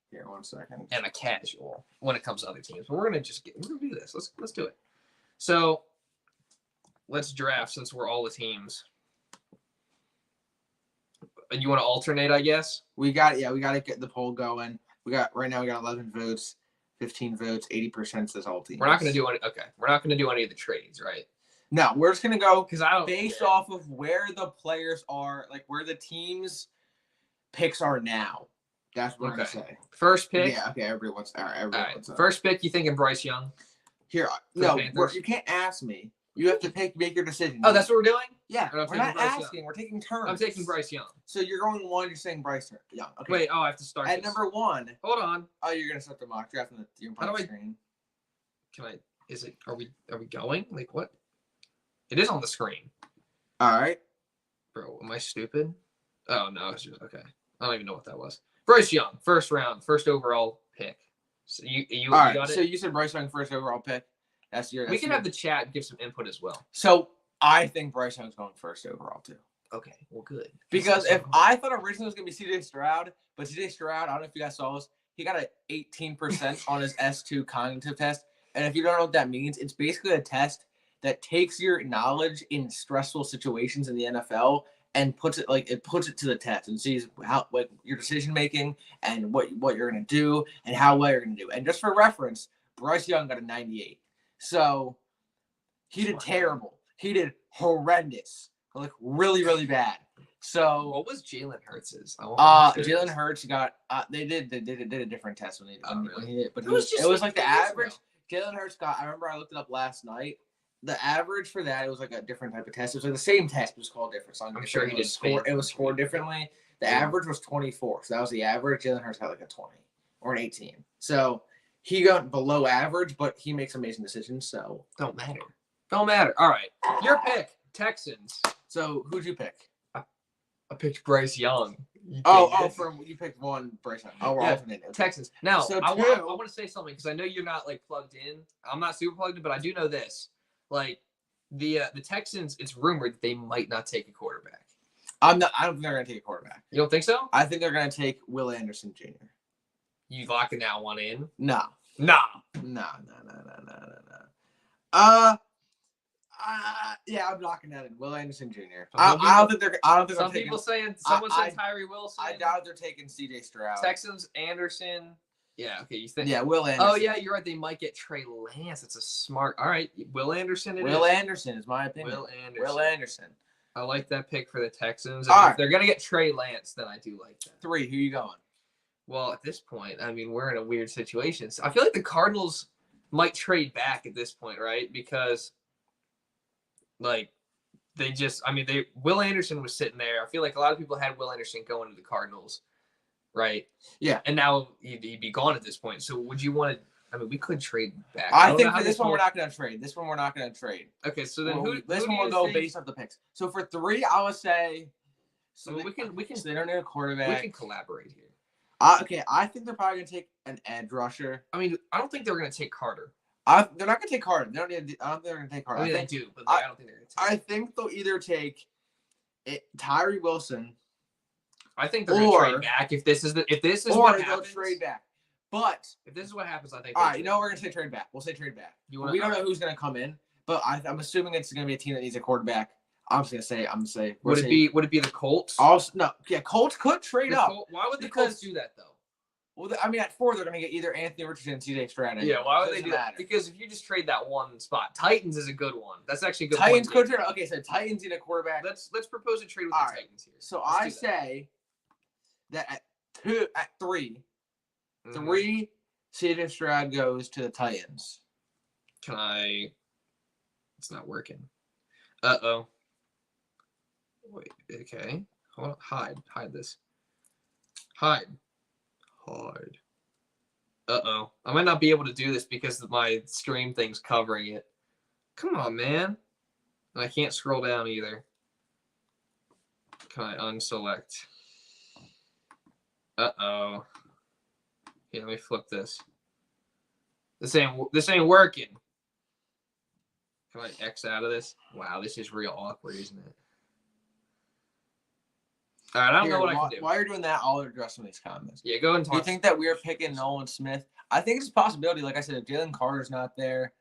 Here, 1 second. am a casual when it comes to other teams. But we're gonna do this. Let's do it. So let's draft since we're all the teams. You want to alternate, I guess? We got to get the poll going. Right now we got 11 votes, 15 votes, 80% says all teams. We're not gonna do any. Okay, we're not gonna do any of the trades, right? No, we're just gonna go Because I don't based off of where the players are, like where the teams picks are now. That's what I'm gonna say. First pick. Yeah, okay, everyone's all right. First pick, you thinking Bryce Young? Here, no, you can't ask me. You have to make your decision. Oh, that's what we're doing? Yeah, we're not asking. We're taking turns. I'm taking Bryce Young. So you're going 1. You're saying Bryce Young. Okay. Wait. Oh, I have to start. At number 1. Hold on. Oh, you're gonna start the mock draft on the screen. Can I? Is it? Are we going? Like what? It is on the screen. All right. Bro, am I stupid? Oh no, it's just okay. I don't even know what that was. Bryce Young, first round, first overall pick. So you all right. Got it? So you said Bryce Young first overall pick. We can have the chat give some input as well. So I think Bryce Young's going first overall too. Okay, well, good. Because if I thought originally it was gonna be C.J. Stroud, but C.J. Stroud, I don't know if you guys saw this, he got an 18% on his S2 cognitive test. And if you don't know what that means, it's basically a test that takes your knowledge in stressful situations in the NFL and puts it to the test and sees how your decision making and what you're gonna do and how well you're gonna do. And just for reference, Bryce Young got a 98. So he did terrible. He did horrendous. Like really, really bad. So what was Jalen Hurts's? Jalen Hurts got they did a different test when he did, but it was like the average. Jalen Hurts got. I remember I looked it up last night. The average for that, it was like a different type of test. It was like the same test, but it was called different. So I'm sure he did score. It was scored differently. The average was 24, so that was the average. Jalen Hurts had like a 20 or an 18. So he got below average, but he makes amazing decisions. So don't matter. All right, your pick, Texans. So who'd you pick? I picked Bryce Young. You picked 1 Bryce Young. Oh, we're alternating. Texans. Now, so I want to say something because I know you're not like plugged in. I'm not super plugged in, but I do know this. Like the Texans, it's rumored that they might not take a quarterback. I don't think they're gonna take a quarterback. You don't think so? I think they're gonna take Will Anderson Jr. You locking that one in? No. Yeah, I'm locking that in. Will Anderson Jr. I don't think they're. Some people saying someone said Tyree Wilson. I doubt they're taking C.J. Stroud. Texans, Anderson. Yeah, okay. You think? Yeah, Will Anderson. Oh yeah, you're right. They might get Trey Lance. It's a smart. All right, Will Anderson. Anderson is my opinion. Will Anderson. I like that pick for the Texans. All right. If they're gonna get Trey Lance, then I do like that. 3. Who you going? Well, at this point, I mean, we're in a weird situation. So I feel like the Cardinals might trade back at this point, right? Because, like, Will Anderson was sitting there. I feel like a lot of people had Will Anderson going to the Cardinals, right? Yeah. And now he'd be gone at this point. So would you want to? I mean, we could trade back. I think for this one, we're not going to trade. This one, we're not going to trade. Okay, so then this one will go based off the picks. So for 3, I would say. So we can. So they don't need a quarterback. We can collaborate here. Okay, I think they're probably going to take an edge rusher. I mean, I don't think they're going to take Carter. They're not going to take Carter. They don't need. I don't think they're going to take Carter. I mean, they do, but I don't think they're going to take. I think they'll either take Tyree Wilson. I think they're going to trade back if this is what happens. They'll trade back. But if this is what happens, I think. All right, we're gonna say trade back. We'll say trade back. We don't know who's gonna come in, but I'm assuming it's gonna be a team that needs a quarterback. I'm gonna say. Would it be the Colts? Also, no. Yeah, Colts could trade up. Why would the Colts do that though? Well, I mean, at 4 they're gonna get either Anthony Richardson and CJ Stroud. Yeah, why would they do that? Because if you just trade that one spot, Titans is a good one. That's actually a good. Titans could trade. Okay, so Titans need a quarterback. Let's propose a trade with the Titans here. So I say that at 3, 3 CJ Stroud goes to the Titans. It's not working. Uh-oh. Wait, okay. Hold on. Hide this. Hide. Uh-oh. I might not be able to do this because my stream thing's covering it. Come on, man. And I can't scroll down either. Can I unselect? Uh-oh. Here, let me flip this. This ain't working. Can I X out of this? Wow, this is real awkward, isn't it? All right, I don't know what I can do. While you're doing that, I'll address some of these comments. Yeah, go and talk. Do you think that we're picking Nolan Smith? I think it's a possibility. Like I said, if Jalen Carter's not there,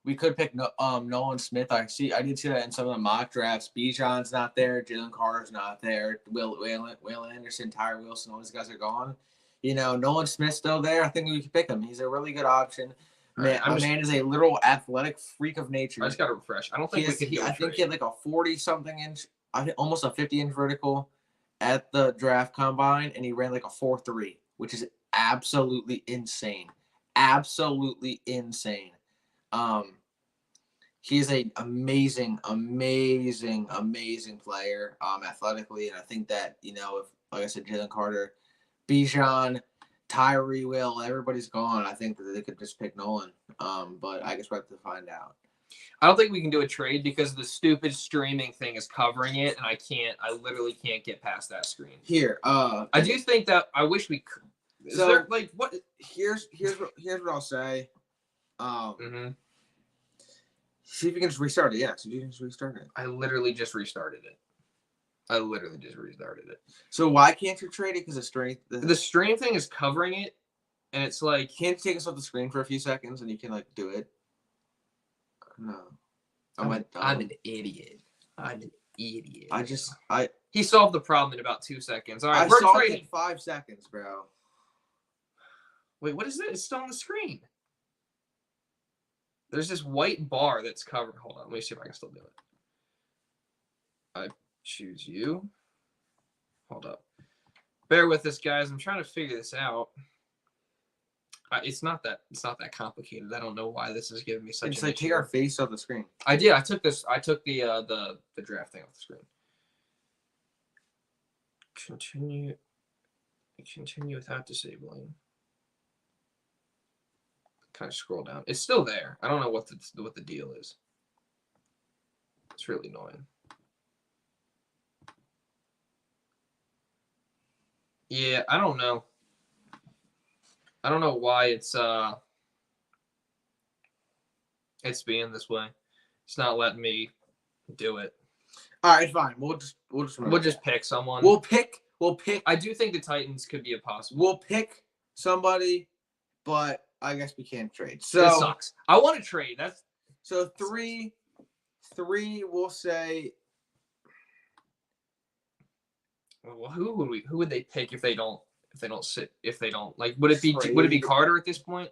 we could pick Nolan Smith. I did see that in some of the mock drafts. Bijan's not there. Jalen Carter's not there. Will Anderson, Tyre Wilson, all these guys are gone. Nolan Smith's still there. I think we could pick him. He's a really good option. Man, man is a literal athletic freak of nature. I just got to refresh. I don't think we could do a trade. I think he had like a 40-something inch, I think almost a 50-inch vertical at the draft combine, and he ran like a 4.3, which is absolutely insane. Absolutely insane. He's an amazing player, athletically, and I think that if, like I said, Jalen Carter, Bijan, Tyree, Will, everybody's gone. I think that they could just pick Nolan. But I guess we'll have to find out. I don't think we can do a trade because the stupid streaming thing is covering it, and I literally can't get past that screen. Here, I do think that I wish we could. What? Here's what I'll say. See if you can just restart it. Yeah, so you can just restart it. I literally just restarted it. So why can't you trade it? Because the stream thing is covering it, and it's like, can't you take us off the screen for a few seconds and you can do it? No, I'm an idiot. He He solved the problem in about 2 seconds. All right, we're solved it in 5 seconds, bro. Wait, what is it? It's still on the screen. There's this white bar that's covered. Hold on, let me see if I can still do it. I choose you. Hold up. Bear with us, guys. I'm trying to figure this out. It's not that complicated. I don't know why this is giving me such. It's like take our face off the screen. I did. I took the draft thing off the screen. Continue without disabling. Kind of scroll down. It's still there. I don't know what the deal is. It's really annoying. Yeah, I don't know. I don't know why it's being this way. It's not letting me do it. All right, fine. We'll just pick someone. We'll pick. I do think the Titans could be a possible. We'll pick somebody, but I guess we can't trade. So this sucks. I want to trade. That's so 3. We'll say. Well, who would they pick if they don't would it be Carter at this point?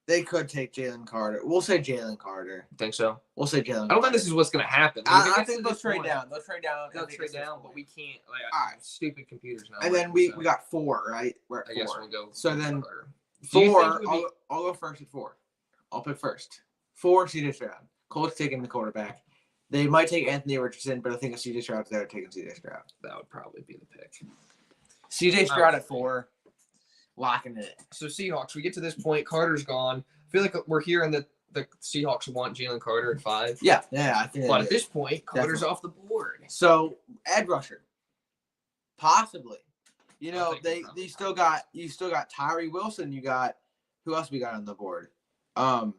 They could take Jalen Carter. We'll say Jalen Carter. Think so? We'll say Jalen. I don't think this is what's going to happen. I think they'll trade down. They'll trade down, but we can't. All right. Stupid computers now. And then we got 4, right? We're at 4. I guess we'll go. So then 4. I'll go first at 4. I'll pick first. 4, CJ Stroud. Colts taking the quarterback. They might take Anthony Richardson, but I think if CJ Stroud's there, taking CJ Stroud. That would probably be the pick. CJ Stroud at 4. Locking it. So Seahawks, we get to this point. Carter's gone. I feel like we're hearing that the Seahawks want Jalen Carter at 5. Yeah, I think. But at this point, Carter's off the board. So edge rusher, possibly. They still got Tyree Wilson. You got who else we got on the board? Am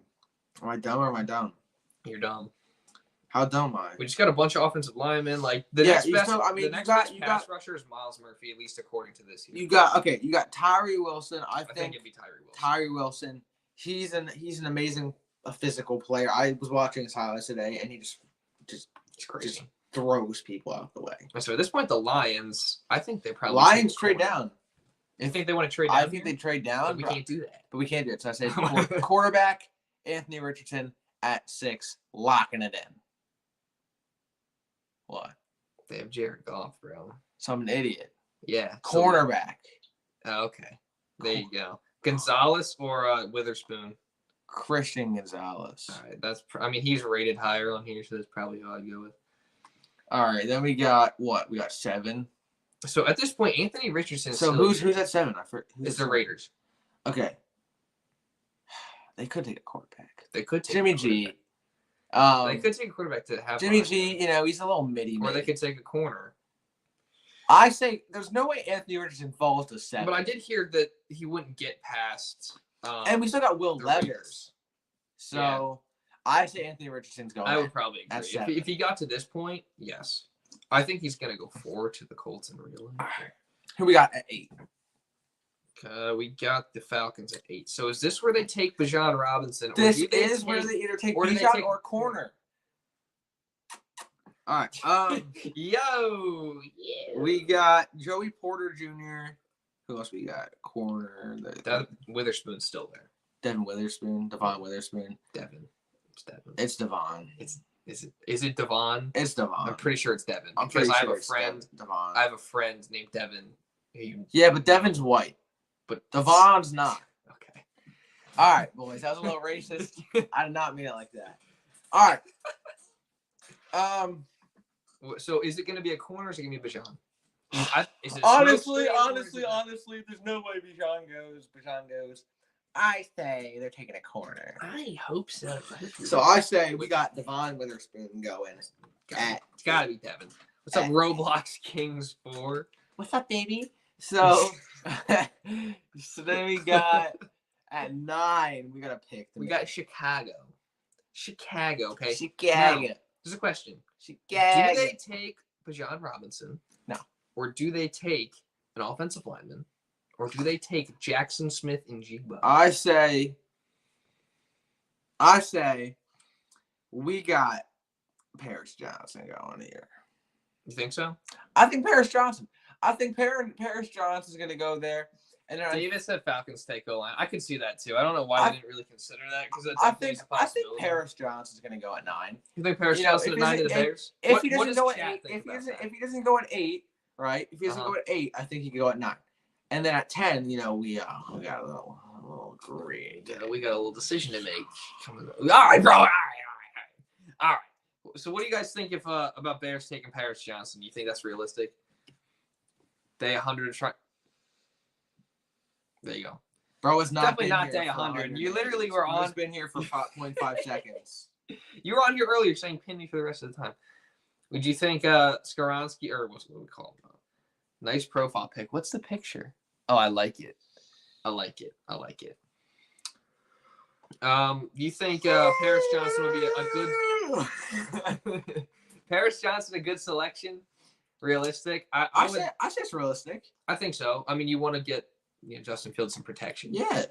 I dumb or am I dumb? You're dumb. How dumb am I? We just got a bunch of offensive linemen. Like the Yeah, next you best, still- I mean, the you next got- best you pass got- rusher is Miles Murphy, at least according to this. You got Tyree Wilson. I I think think it'd be Tyree Wilson. Tyree Wilson. He's an amazing physical player. I was watching his highlights today, and he just It's crazy. just throws people out the way. So at this point, the Lions, I think they probably Lions take trade corner. down. You think they want to trade down? I think here? they trade But down. we can't do that. But we can't do it. So I said quarterback Anthony Richardson at 6, locking it in. What? They have Jared Goff, bro. So I'm an idiot. Yeah. Cornerback. Oh, okay. There you go. Gonzalez or Witherspoon. Christian Gonzalez. All right. I mean, he's rated higher on here, so that's probably who I'd go with. All right. Then we got what? We got 7. So at this point, Anthony Richardson. So who's at 7? I forget. It's the Raiders. Okay. They could take a quarterback. They could take Jimmy a G. quarterback. They could take a quarterback to have Jimmy on. G. He's a little midi. Or they could take a corner. I say there's no way Anthony Richardson falls to 7. But I did hear that he wouldn't get past. And we still got Will the Levis. Raiders. So I say Anthony Richardson's going. I would probably at agree. 7. If he got to this point, yes. I think he's going to go forward to the Colts in real life. Who we got at 8? We got the Falcons at 8. So is this where they take Bijan Robinson? This is where they either take Bijan or corner. All right. Yo. Yeah. We got Joey Porter Jr. Who else we got? Corner. Witherspoon's still there. Devin Witherspoon. Devon Witherspoon. Devin. It's Devin. It's Devon. Is it Devon? It's Devon. I'm pretty sure it's Devin. I'm because pretty I have sure a it's friend. Devon. I have a friend named Devin. Yeah, but Devin's white. But Devon's not. Okay. All right, boys. That was a little racist. I did not mean it like that. All right. So is it going to be a corner or is it going to be Bijan? Honestly, there's no way Bijan goes. I say they're taking a corner. I hope so. So I say we got Devon Witherspoon going. It's got to be Devin. What's up, Roblox Kings 4? What's up, baby? So, so then we got at 9. We got to pick. We got Chicago. Okay. Chicago. Now, there's a question. Chicago. Do they take Bijan Robinson? No. Or do they take an offensive lineman? Or do they take Jaxon Smith Njigba? I say we got Paris Johnson going here. You think so? I think Paris Johnson is going to go there. And then David said Falcons take O-line. I can see that too. I don't know why they didn't really consider that because I think Paris Johnson is going to go at 9. You think Paris Johnson at 9 to the Bears? If he doesn't go at 8, if he doesn't go at 8, right? If he doesn't go at 8, I think he could go at 9. And then at 10, we got a little green. Yeah, we got a little decision to make. All right, bro. All right. So, what do you guys think about Bears taking Paris Johnson? Do you think that's realistic? Day 100 try. There you go, bro. It's not definitely not day 100. You literally were on. It's been here for 0.5 seconds. You were on here earlier saying pin me for the rest of the time. Would you think Skoronski or what we call him? Nice profile pic. What's the picture? Oh, I like it. You think Paris Johnson would be a good Paris Johnson a good selection? Realistic? I say it's realistic. I think so. I mean, you want to get Justin Fields some protection. Yeah.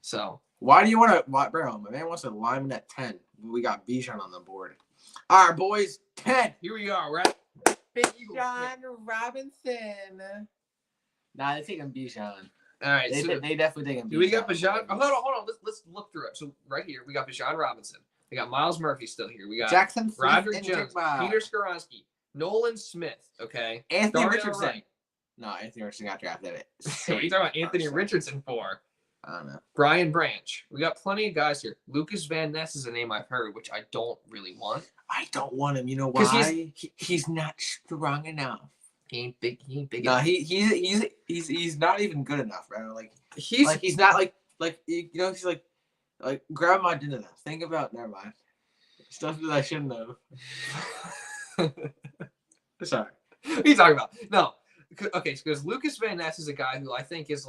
So why do you want to? Bro, my man wants to lineman at 10. We got Bijan on the board. All right, boys. 10. Here we are, right? Bijan Robinson. Nah, they're taking Bijan. All right, they definitely taking Bijan. We got Bijan. Oh, hold on. Let's look through it. So right here, we got Bijan Robinson. We got Miles Murphy still here. We got Jaxon Smith Roderick Jones, Njigba. Peter Skoronski, Nolan Smith. Okay, Anthony Dario Richardson. Wright. No, Anthony Richardson got drafted at What are you talking about Anthony Richardson for? I don't know. Brian Branch. We got plenty of guys here. Lucas Van Ness is a name I've heard, which I don't really want. I don't want him. You know why? He's not strong enough. He ain't big. No, enough. he's not even good enough, bro. He's not he's like grab my dinner now. Think about never mind. Stuff that I shouldn't have. Sorry. What are you talking about? No. Okay, because Lucas Van Ness is a guy who I think is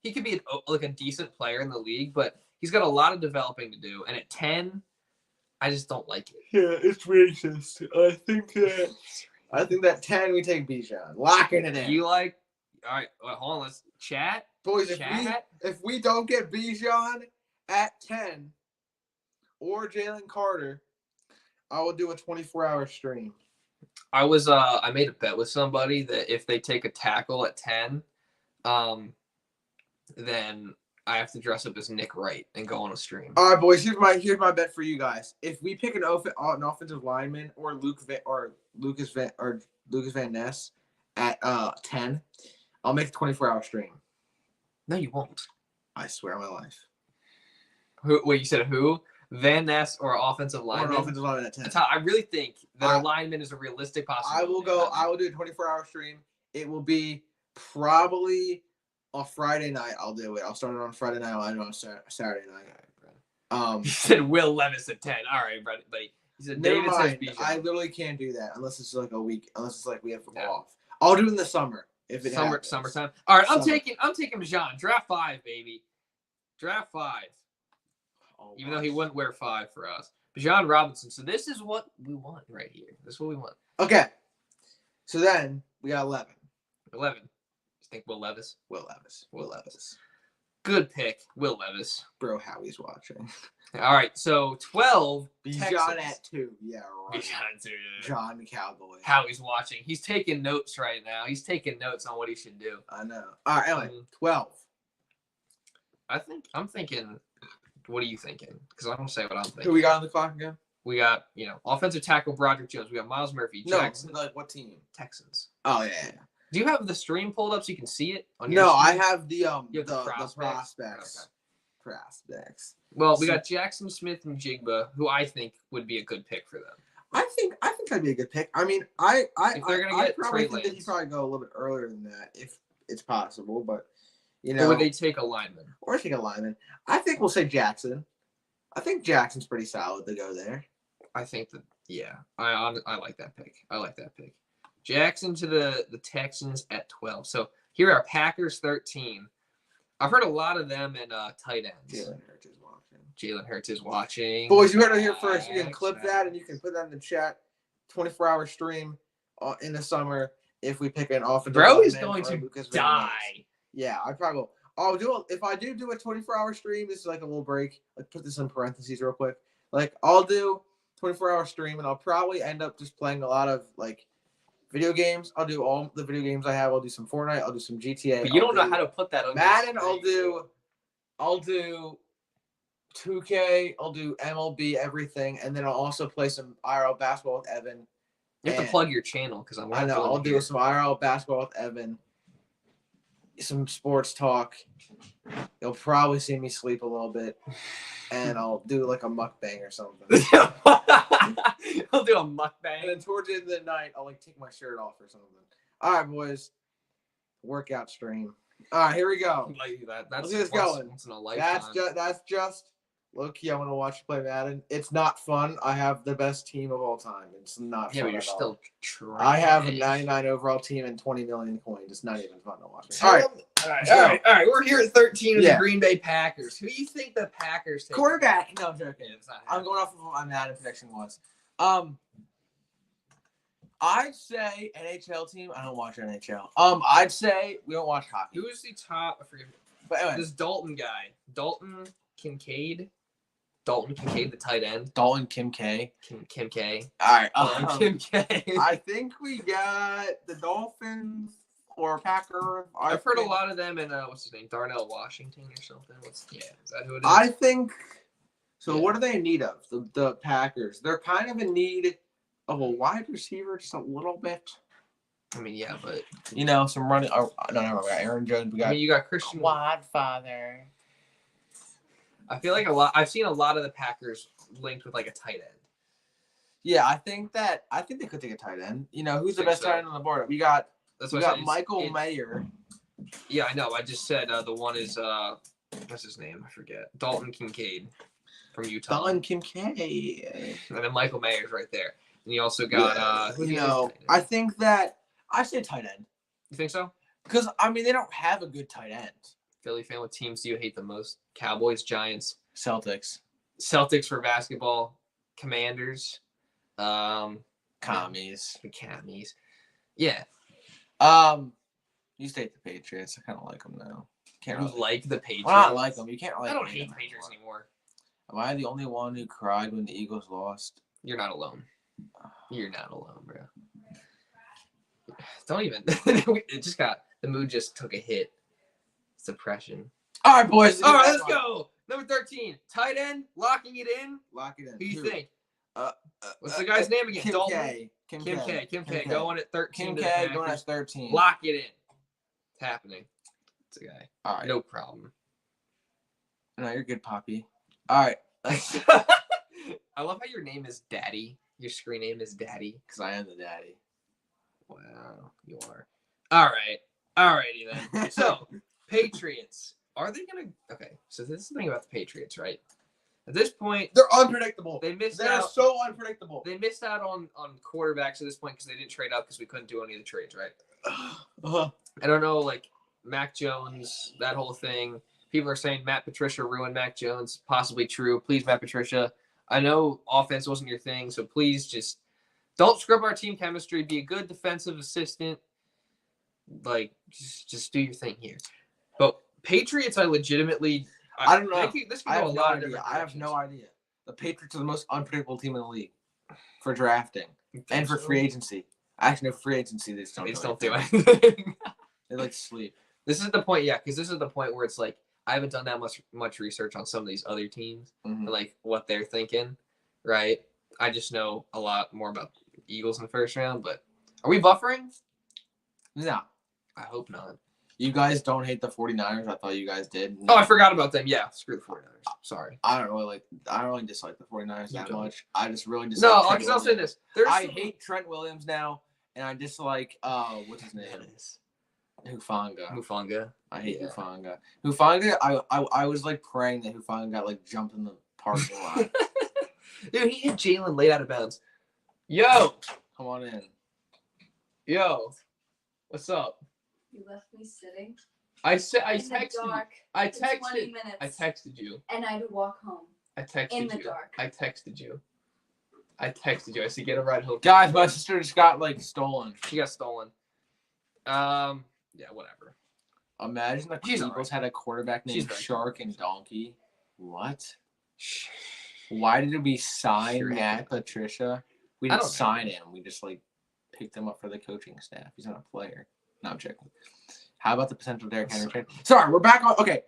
he could be a decent player in the league, but he's got a lot of developing to do. And at 10, I just don't like it. Yeah, it's racist. I think that 10 we take Bijan. Locking it in. You like? All right, well, hold on. Let's chat. Boys, if we don't get Bijan at 10 or Jalen Carter, I will do a 24-hour stream. I made a bet with somebody that if they take a tackle at 10, then I have to dress up as Nick Wright and go on a stream. All right, boys. Here's my bet for you guys. If we pick an offensive lineman or Lucas Van Ness at 10, I'll make a 24-hour stream. No, you won't. I swear on my life. Wait, you said who? Van Ness or offensive lineman? Or an offensive lineman at 10. That's how I really think that our lineman is a realistic possibility. I will do a 24-hour stream. It will be probably on Friday night. I'll do it. I'll start it on Friday night. I'll end it on Saturday night. You said Will Levis at 10. All right, buddy. He said David says Bijan. I literally can't do that unless it's like a week. Unless it's like we have football off. I'll do it in the summer if it happens. Summertime. All right, I'm taking Bijan. Draft 5, baby. Draft 5. Oh, even though he wouldn't wear 5 for us. Bijan Robinson. So this is what we want right here. This is what we want. Okay. So then we got 11. 11. You think Will Levis? Will Levis. Good pick, Will Levis. Bro, Howie's watching. All right, so 12. Bijan at 2. Yeah, right. Bijan 2. John the Cowboy. Howie's watching. He's taking notes right now. He's taking notes on what he should do. I know. All right, anyway, 12. I'm thinking. What are you thinking? Because I don't say what I'm thinking. Who we got on the clock again? We got, offensive tackle Broderick Jones. We got Miles Murphy. Jackson. No, like what team? Texans. Oh yeah. Do you have the stream pulled up so you can see it on your stream? I have the prospects. Okay. Prospects. Well, we got Jaxon Smith Njigba, who I think would be a good pick for them. I think that'd be a good pick. I mean, if they're gonna get probably Trey think that Lance. he'd probably go a little bit earlier than that if it's possible, but Or would they take a lineman? Or take a lineman. I think we'll say Jackson. I think Jackson's pretty solid to go there. I think that, yeah. I like that pick. Jackson to the Texans at 12. So here are Packers 13. I've heard a lot of them in tight ends. Jalen Hurts is watching. Boys, you heard it here first. You can clip that and you can put that in the chat. 24-hour stream in the summer if we pick an offensive. Bro is going to die. Yeah, I probably will. I'll do it if I do a 24-hour stream. This is like a little break. Like put this in parentheses real quick. Like I'll do 24-hour stream and I'll probably end up just playing a lot of like video games. I'll do all the video games I have. I'll do some Fortnite. I'll do some GTA. But you don't know how to put that on Madden. I'll do 2K. I'll do MLB everything, and then I'll also play some IRL basketball with Evan. You have to plug your channel because I know. I'll do some IRL basketball with Evan. Some sports talk. You'll probably see me sleep a little bit, and I'll do like a mukbang or something. I'll do a mukbang. And then towards the end of the night, I'll like take my shirt off or something. All right, boys. Workout stream. All right, here we go. That's let's get this going. Once in a lifetime. That's just low key. I want to watch you play Madden. It's not fun. I have the best team of all time. It's not. Yeah, fun but you're still all. trying. I have a 99 overall team and 20 million coins. It's not even fun to watch. All right. We're here at 13 with the Green Bay Packers. Who do you think the Packers take? Quarterback. No, I'm joking. I'm going off of what my Madden prediction was. I'd say NHL team. I don't watch NHL. I'd say we don't watch hockey. Who's the top? I forget. But anyway, this Dalton guy, Dalton Kincaid, the tight end. Dalton Kim K. Kim K. All right, Kim K. I think we got the Dolphins or Packer. I've heard a lot of them in what's his name, Darnell Washington or something. Is that who it is? I think. So what are they in need of? The Packers. They're kind of in need of a wide receiver, just a little bit. I mean, yeah, but some running. Oh, no, we got Aaron Jones. You got Christian Wadfather. I feel like I've seen a lot of the Packers linked with like a tight end. Yeah, I think they could take a tight end. Who's the best tight end on the board? We got Michael Mayer. Yeah, I know. I just said the one is what's his name? I forget. Dalton Kincaid from Utah. Dalton Kincaid. And then Michael Mayer's right there. And you also got I think that I say tight end. You think so? Because they don't have a good tight end. Philly fan, what teams do you hate the most? Cowboys, Giants, Celtics for basketball, Commanders. Commies. The Cammies. Yeah. You state the Patriots. I kind of like them now. Can't You really like the Patriots? Well, I like them. You can't really. I don't hate the Patriots anymore. Am I the only one who cried when the Eagles lost? You're not alone. You're not alone, bro. Don't even. It just got the mood. Just took a hit. It's depression. All right, boys. All right, let's go. Number 13, tight end, locking it in. Lock it in. Who do you think? What's the the guy's name again? Kim Dalton? K. Kim K. Going at 13. Kim K. Going at 13. Lock it in. It's happening. It's a guy. All right. No problem. No, you're good, Poppy. All right. I love how your name is Daddy. Your screen name is Daddy. Because I am the daddy. Wow, you are. All right. All righty then. So, Patriots. Are they going to... Okay, so this is the thing about the Patriots, right? At this point... They're unpredictable. They're so unpredictable. They missed out on quarterbacks at this point because they didn't trade up because we couldn't do any of the trades, right? I don't know, like, Mac Jones, that whole thing. People are saying Matt Patricia ruined Mac Jones. Possibly true. Please, Matt Patricia. I know offense wasn't your thing, so please just don't scrub our team chemistry. Be a good defensive assistant. Like, just do your thing here. But Patriots, I legitimately... I don't know. This can go a lot of different I have no idea. The Patriots are the most unpredictable team in the league for drafting and for free agency. Actually, no, free agency, they just don't do anything. They like sleep. This is the point, yeah, because this is the point where it's like, I haven't done that much research on some of these other teams and like what they're thinking, right? I just know a lot more about the Eagles in the first round, but are we buffering? No. I hope not. You guys don't hate the 49ers? I thought you guys did. No. Oh, I forgot about them. Yeah, screw the 49ers. Sorry. I don't really dislike the 49ers that much. I just really dislike No, because I'll say this. I hate Trent Williams now, and I dislike what's his name? Hufanga. I hate Hufanga. Hufanga, I was like praying that Hufanga got like jumped in the parking lot. Dude, he hit Jalen late out of bounds. Yo! Come on in. Yo. What's up? You left me sitting. I texted you. I texted you. And I had to walk home. I texted in you. the dark. I texted you. I said get a ride home. Guys, my sister just got like stolen. She got stolen. Yeah, whatever. Imagine the Eagles had a quarterback named Shark and Donkey. What? Why did we sign Matt Patricia? We didn't sign him. We just like picked him up for the coaching staff. He's not a player. No, I'm checking. How about the potential Derrick Henry trade? Sorry, we're back on. Okay.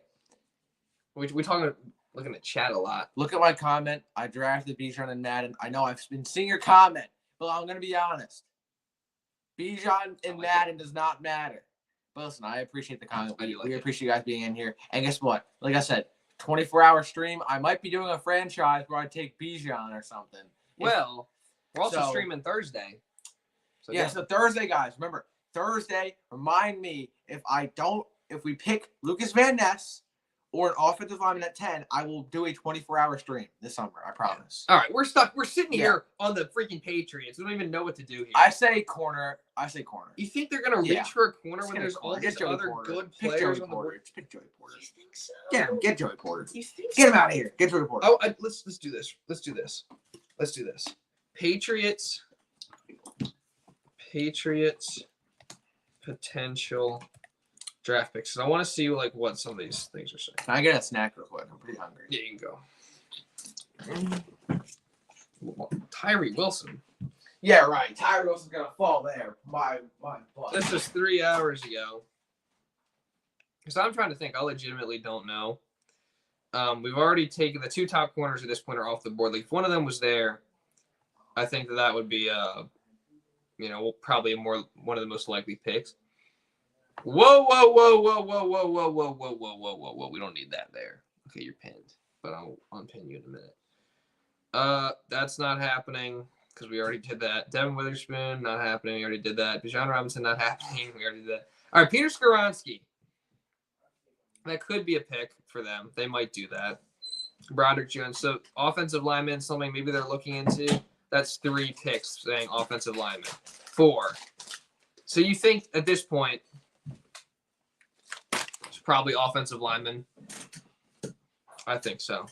We're talking, looking at chat a lot. Look at my comment. I drafted Bijan and Madden. I know I've been seeing your comment, but I'm going to be honest. Bijan and Madden does not matter. But listen, I appreciate the comment. We appreciate you guys being in here. And guess what? Like I said, 24-hour stream. I might be doing a franchise where I take Bijan or something. Well, we're also streaming Thursday. So so Thursday, guys. Remember, Thursday, remind me if we pick Lucas Van Ness or an offensive lineman at 10, I will do a 24-hour stream this summer. I promise. All right, we're stuck. We're sitting here on the freaking Patriots. We don't even know what to do here. I say corner. You think they're gonna reach for a corner when there's all these other good players on the board? Pick Joey Porter. You think so? Get Joey Porter. You think Get him out of here. Get Joey Porter. Oh, let's do this. Let's do this. Patriots potential draft picks. I want to see like what some of these things are saying. Can I get a snack real quick? I'm pretty hungry. Yeah, you can go. Tyree Wilson. Yeah, right. Tyree Wilson's gonna fall there. My butt. This is 3 hours ago. Because I'm trying to think. I legitimately don't know. We've already taken the two top corners at this point are off the board. Like if one of them was there, I think that would be probably one of the most likely picks. Whoa. We don't need that there. Okay, you're pinned. But I'll unpin you in a minute. That's not happening because we already did that. Devin Witherspoon, not happening. We already did that. Bijan Robinson, not happening. We already did that. All right, Peter Skoronski. That could be a pick for them. They might do that. Broderick Jones. So offensive lineman, something maybe they're looking into. That's 3 picks saying offensive lineman. 4. So you think at this point it's probably offensive lineman? I think so.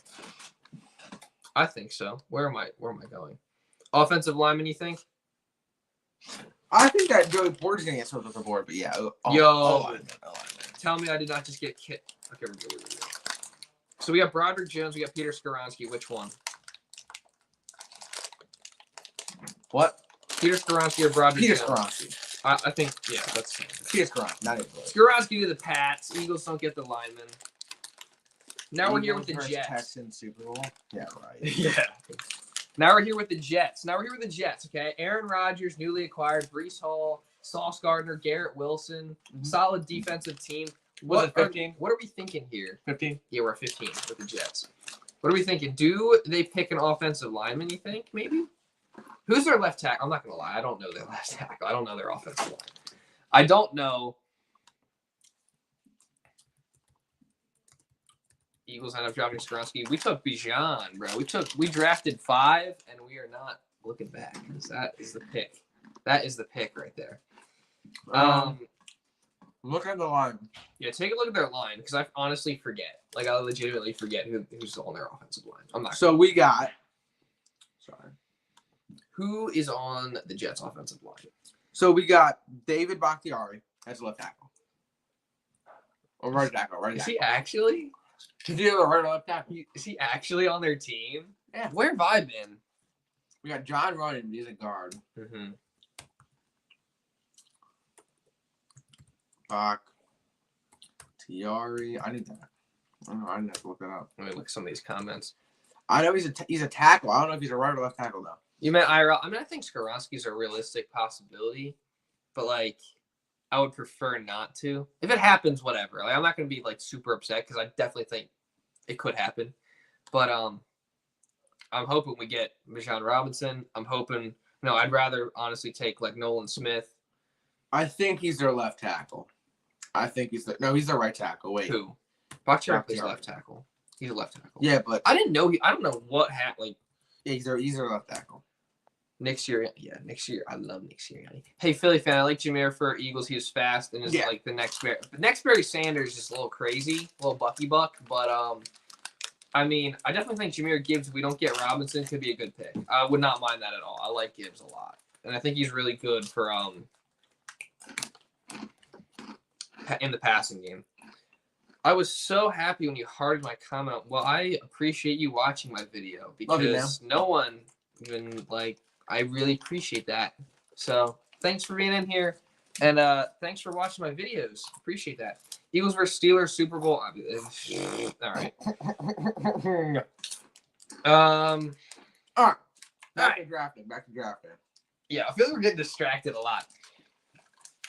I think so. Where am I going? Offensive lineman, you think? I think that Joey Porter's going to get swept off the board, but yeah. Tell me I did not just get kicked. Okay, we're good. So we got Broderick Jones. We got Peter Skoronski. Which one? What? Peter Skoronski or Broderick Peter Jones? Skoronski. I think, yeah, that's the same. Peter Skoronski, not even close. Skoronski to the Pats. Eagles don't get the lineman. Now we're here with the Jets. Texans Super Bowl. Yeah, right. Yeah. Now we're here with the Jets. Okay? Aaron Rodgers, newly acquired. Breece Hall, Sauce Gardner, Garrett Wilson. Solid defensive team. What, 15? What are we thinking here? 15? Yeah, we're at 15 with the Jets. What are we thinking? Do they pick an offensive lineman, you think, maybe? Who's their left tackle? I'm not going to lie. I don't know their left tackle. I don't know their offensive line. I don't know. Eagles end up dropping Skoronski. We took Bijan, bro. We drafted 5, and we are not looking back. That is the pick. That is the pick right there. Look at the line. Yeah, take a look at their line, because I honestly forget. Like, I legitimately forget who's on their offensive line. I'm not. So we got. Sorry. Who is on the Jets' offensive line? So we got David Bakhtiari as left tackle. Or right tackle. Is he actually? Is he the right or left tackle? Is he actually on their team? Yeah. Where have I been? We got John Runyon. He's a guard. Mm-hmm. Bakhtiari. I need that. I don't know. I didn't have to look that up. Let me look at some of these comments. I know he's a tackle. I don't know if he's a right or left tackle though. You meant IRL? I mean, I think Skoronski's a realistic possibility, but like, I would prefer not to. If it happens, whatever. Like, I'm not gonna be like super upset because I definitely think it could happen. But I'm hoping we get Bijan Robinson. I'm hoping. No, I'd rather honestly take like Nolan Smith. I think he's their left tackle. I think he's he's their right tackle. Wait, who? Bakhtiari's left tackle. He's a left tackle. Yeah, but I didn't know. I don't know what happened. Like, yeah, he's their left tackle. Next year. I love Nick Sirianni. Hey, Philly fan, I like Jahmyr for Eagles. He was fast and is like the next Barry Sanders is a little crazy, a little bucky buck. But I mean, I definitely think Jahmyr Gibbs, if we don't get Robinson, could be a good pick. I would not mind that at all. I like Gibbs a lot, and I think he's really good for in the passing game. I was so happy when you hearted my comment. Well, I appreciate you watching my video because no one even like. I really appreciate that. So thanks for being in here, and thanks for watching my videos. Appreciate that. Eagles versus Steelers Super Bowl. All right. All right. Back to drafting. Yeah, I feel like we're getting distracted a lot.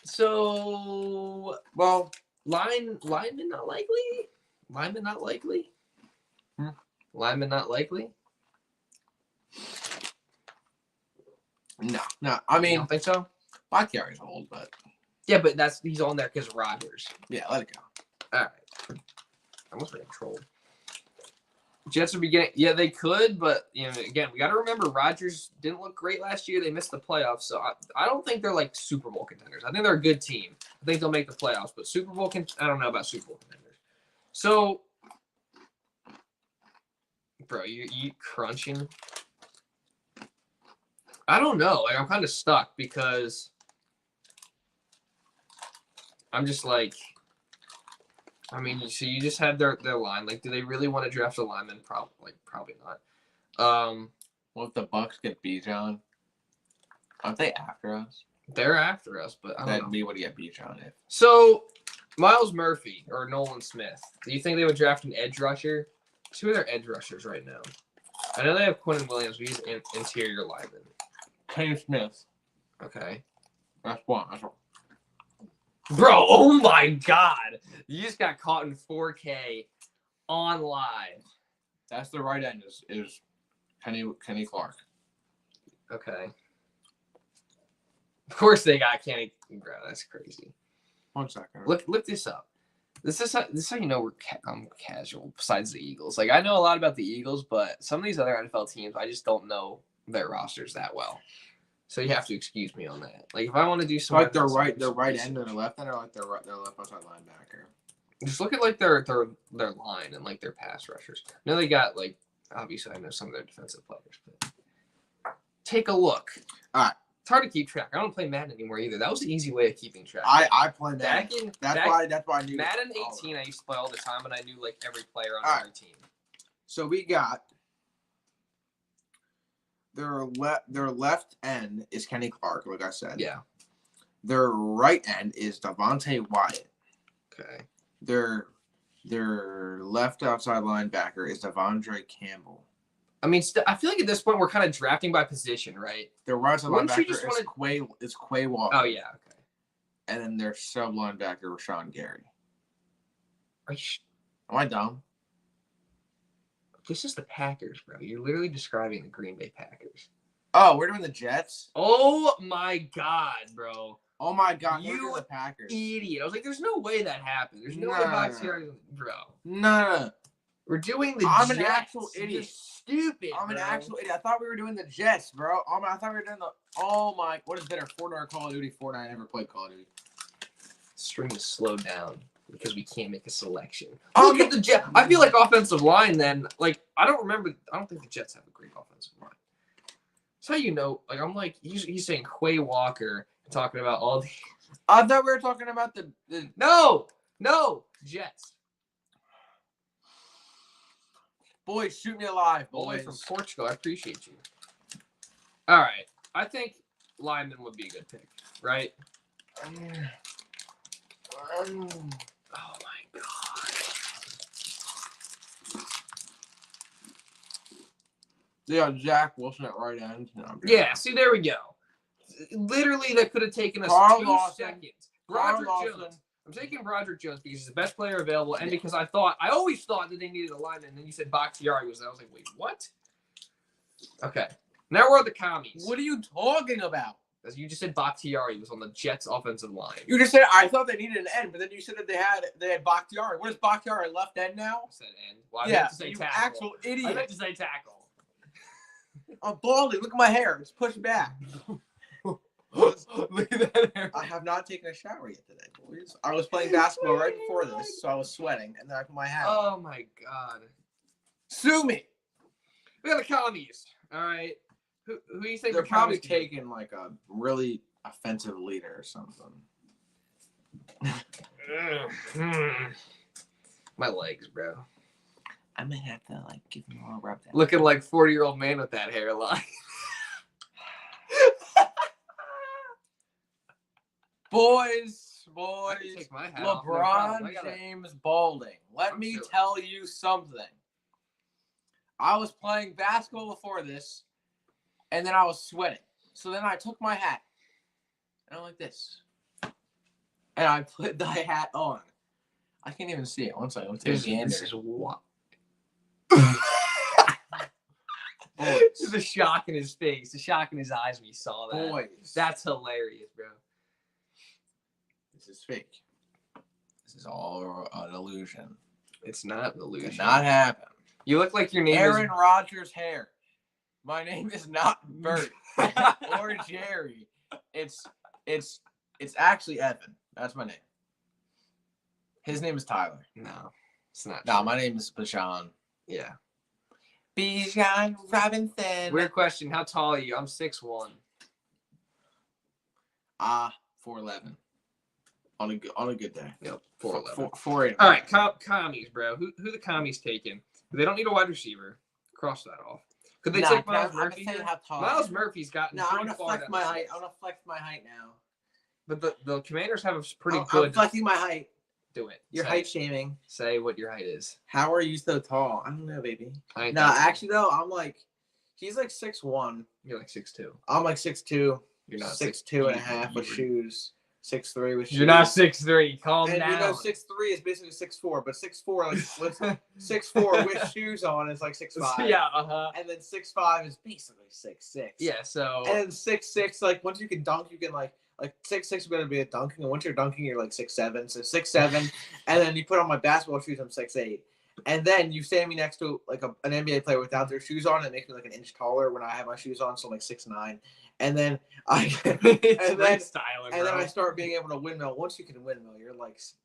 So, well, lineman not likely. Lineman not likely. Lineman not likely. No. I mean, you don't think so? Bakhtiari's old, but yeah, but he's on there because Rodgers. Yeah, let it go. All right. I almost getting trolled. Jets would be getting. Yeah, they could, but again, we got to remember Rodgers didn't look great last year. They missed the playoffs, so I don't think they're like Super Bowl contenders. I think they're a good team. I think they'll make the playoffs, but Super Bowl I don't know about Super Bowl contenders. So, bro, you crunching. I don't know. Like, I'm kind of stuck because I'm just like, I mean, so you just had their line. Like, do they really want to draft a lineman? Probably not. What if the Bucks get Bijan? Aren't they after us? They're after us, but I don't know. We would get Bijan if. So, Myles Murphy or Nolan Smith. Do you think they would draft an edge rusher? Who are their edge rushers right now? I know they have Quentin Williams, but he's an interior lineman. Kenny Smith. Okay. That's one. Bro, oh my God. You just got caught in 4K on live. That's the right end is Kenny Clark. Okay. Of course they got Kenny. Bro, that's crazy. 1 second. Look this up. This is how you know we're casual besides the Eagles. Like, I know a lot about the Eagles, but some of these other NFL teams, I just don't know their rosters that well. So you have to excuse me on that. Like, if I want to do some like their right end and their left end, or like their left outside linebacker. Just look at like their line and like their pass rushers. I know they got like Obviously, I know some of their defensive players, but take a look. All right. It's hard to keep track. I don't play Madden anymore either. That was an easy way of keeping track. I play Madden. That's why I knew Madden 18. I used to play all the time, and I knew like every player on every team. So we got their left end is Kenny Clark, like I said. Yeah. Their right end is Devontae Wyatt. Okay. Their left outside linebacker is Devondre Campbell. I mean, I feel like at this point we're kind of drafting by position, right? Their right outside linebacker is Quay Walker. Oh yeah, okay. And then their sub linebacker Rashawn Gary. Am I dumb? This is the Packers, bro. You're literally describing the Green Bay Packers. Oh, we're doing the Jets? Oh my God, bro. Oh my God, you the Packers. Idiot. I was like, there's no way that happened. There's no way Bakhtiari, bro. No. We're doing the I'm Jets. An actual idiot. You're stupid. I'm an actual idiot. I thought we were doing the Jets, bro. I thought we were doing the. Oh my! What is better, Fortnite or Call of Duty? Fortnite. I never played Call of Duty. String is slowed down because we can't make a selection. Look at the Jets. I feel like offensive line. Then, like, I don't think the Jets have a great offensive line. That's how you know. Like, I'm like, he's saying Quay Walker, talking about all the. I thought we were talking about the. No, Jets. Boys, shoot me alive, boys. From Portugal, I appreciate you. All right, I think lineman would be a good pick, right? Oh my God. Yeah, Zach Wilson at right end. No, yeah, see, there we go. Literally, that could have taken us Carl 2 Lawson. seconds. Broderick Jones. I'm taking Broderick Jones because he's the best player available, and because I always thought that they needed a lineman, and then you said Bakhtiari was there. I was like, wait, what? Okay. Now we're at the commies. What are you talking about? As you just said, Bakhtiari was on the Jets' offensive line. You just said I thought they needed an end, but then you said that they had Bakhtiari. What is Bakhtiari, left end now? I said end. Well, I meant to say you tackle. Actual idiot. I meant to say tackle. I'm balding. Look at my hair. It's pushed back. Look at that hair. I have not taken a shower yet today, boys. I was playing basketball right before this, so I was sweating, and then I put my hat on. Oh my God. Sue me. We got the commies. All right. Who do you think they're probably taking like a really offensive leader or something? My legs, bro. I might have to like give him a little rub down. Looking like 40-year-old man with that hairline. Boys, take my hat LeBron James balding. Let me tell you something. I was playing basketball before this, and then I was sweating. So then I took my hat, and I'm like this. And I put the hat on. I can't even see it. One second. This is what? The shock in his face, the shock in his eyes when he saw that. Boys. That's hilarious, bro. This is fake. This is all an illusion. It's not an illusion. Did not happen. You look like your name Aaron Rodgers' hair. My name is not Bert or Jerry. It's actually Evan. That's my name. His name is Tyler. No, it's not. No, my name is Bijan. Yeah. Bijan Robinson. Weird question. How tall are you? I'm 6'1". 4'11". On a good day. Yep. 4'11". 4'8". All right, commies, bro. Who the commies taking? They don't need a wide receiver. Cross that off. Could they take Miles Murphy? Miles Murphy's gotten pretty far. I want to flex my height. I want to flex my height now. But the Commanders have a pretty good. I'm flexing my height. Do it. You're height shaming. Say what your height is. How are you so tall? I don't know, baby. No, actually though, I'm like, he's like 6'1". You're like 6'2". I'm like 6'2". You're not 6'2" and a half with shoes. 6'3" with shoes. You're not 6'3". Calm down. And you know 6'3" is basically 6'4", but 6'4" like 6'4" with shoes on is like 6'5". Yeah, And then 6'5" is basically 6'6". Yeah, so. And then 6'6", like once you can dunk, you can like 6'6" is going to be a dunking, and once you're dunking, you're like 6'7". So 6'7", and then you put on my basketball shoes, I'm 6'8". And then you stand me next to like an NBA player without their shoes on, and it makes me like an inch taller when I have my shoes on, so I'm like 6'9". And then I start being able to windmill. Once you can windmill,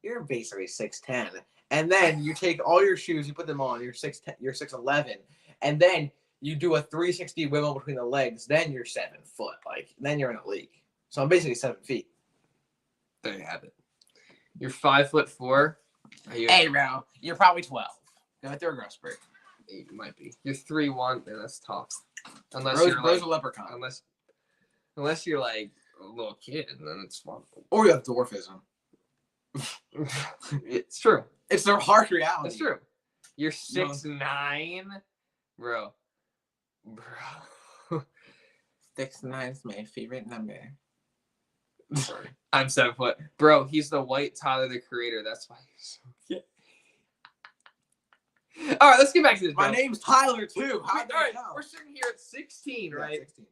you're basically 6'10". And then you take all your shoes, you put them on, you're 6'11". and then you do a 360 wiggle between the legs, then you're 7 foot. Like, then you're in a league. So I'm basically 7 feet. There you have it. You're 5'4". Hey, bro, you're probably 12. Go through a growth spurt. You might be. You're 3'1". Man, that's tough. Unless Bro's you're like, a leprechaun. Unless you're like a little kid, then it's fun. Or you have dwarfism. It's true. It's their harsh reality. It's true. You're 6'9", bro. 6'9" is my favorite number. I'm 7 foot, bro. He's the white Tyler the Creator. That's why he's so cute. All right, let's get back to this. My name's Tyler too. All right, we're sitting here at 16, right? 16.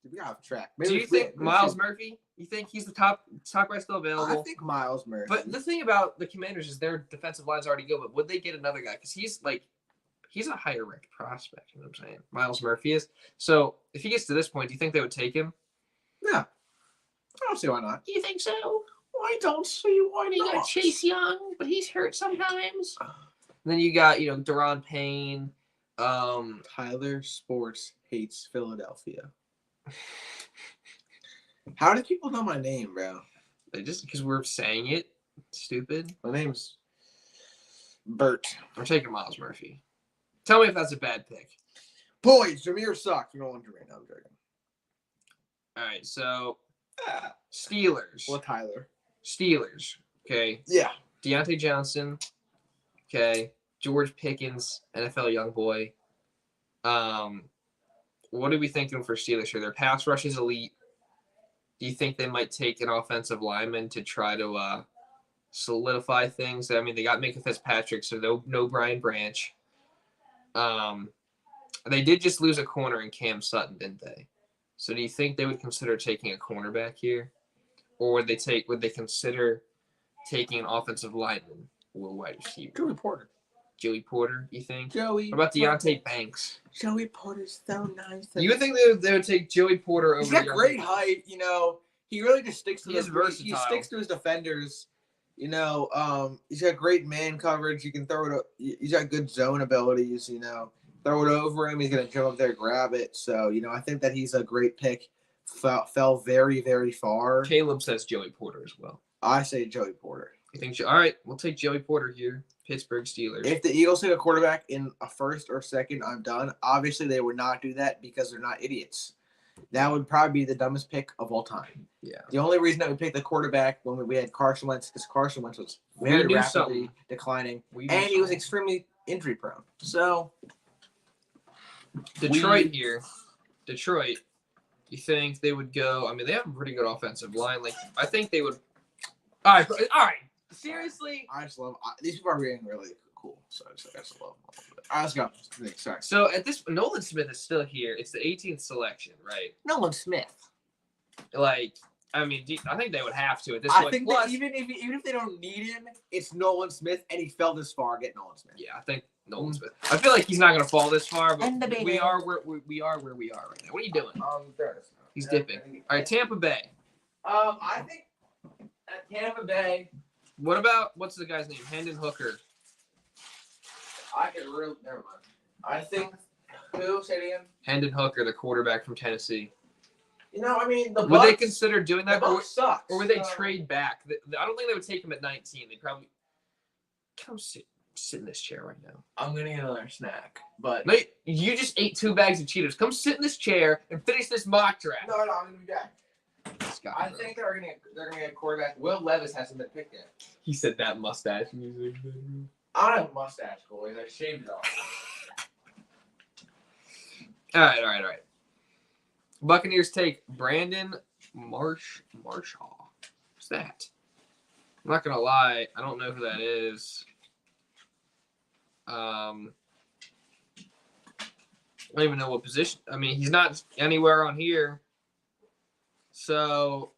We got off track. Do you think Miles Murphy? You think he's the top guy still available? I think Miles Murphy. But the thing about the Commanders is their defensive line's already good. But would they get another guy? Because he's a higher ranked prospect. You know what I'm saying? Miles Murphy is. So if he gets to this point, do you think they would take him? Yeah. I don't see why not. You think so? I don't see why not. You got Chase Young, but he's hurt sometimes. And then you got, Daron Payne. Tyler Sports hates Philadelphia. How do people know my name, bro? Just because we're saying it. Stupid. My name's Bert. I'm taking Miles Murphy. Tell me if that's a bad pick. Boys, Jahmyr sucks. You don't want Jahmyr. No, I'm joking. All right, so Steelers. What Tyler? Steelers. Okay. Yeah. Deontay Johnson. Okay. George Pickens, NFL young boy. What are we thinking for Steelers here? Their pass rush is elite. Do you think they might take an offensive lineman to try to solidify things? I mean, they got Minka Fitzpatrick, so no Brian Branch. They did just lose a corner in Cam Sutton, didn't they? So do you think they would consider taking a cornerback here? Or would they consider taking an offensive lineman or wide receiver? Joey Porter, you think? What about Deontay Banks? Joey Porter's so nice. You would think they would take Joey Porter over? He's got great height. He really just sticks to versatile. He sticks to his defenders. He's got great man coverage. You can throw it. He's got good zone abilities. Throw it over him. He's gonna jump up there, grab it. So I think that he's a great pick. Fell very, very far. Caleb says Joey Porter as well. I say Joey Porter. You think? All right, we'll take Joey Porter here. Pittsburgh Steelers. If the Eagles take a quarterback in a first or second, I'm done. Obviously, they would not do that because they're not idiots. That would probably be the dumbest pick of all time. Yeah. The only reason that we picked the quarterback when we had Carson Wentz, because Carson Wentz was very rapidly declining, and he was extremely injury prone. So, Detroit here. Detroit, you think they would go? I mean, they have a pretty good offensive line. I think they would. All right. Seriously? I just love these people are being really cool. So I just love them. All right, let's go. Sorry. So Nolan Smith is still here. It's the 18th selection, right? Nolan Smith. I think they would have to at this point. point. I think that even if they don't need him, it's Nolan Smith, and he fell this far. Get Nolan Smith. Yeah, I think Nolan Smith. I feel like he's not going to fall this far, but we are where we are right now. What are you doing? He's dipping. All right, Tampa Bay. I think at Tampa Bay. What's the guy's name? Hendon Hooker. Never mind. I think who? Say it again. Hendon Hooker, the quarterback from Tennessee. Would they consider doing that? Or would they trade back? I don't think they would take him at 19. They'd probably come sit in this chair right now. I'm gonna get another snack, but no, you just ate 2 bags of Cheetos. Come sit in this chair and finish this mock draft. No, I'm gonna be back. I think they're gonna get a quarterback. Will Levis hasn't been picked yet. He said that mustache music. I don't have a mustache, boys. I shaved it off. All right. Buccaneers take Brandon Marshall. Who's that? I'm not gonna lie, I don't know who that is. I don't even know what position. I mean, he's not anywhere on here. So,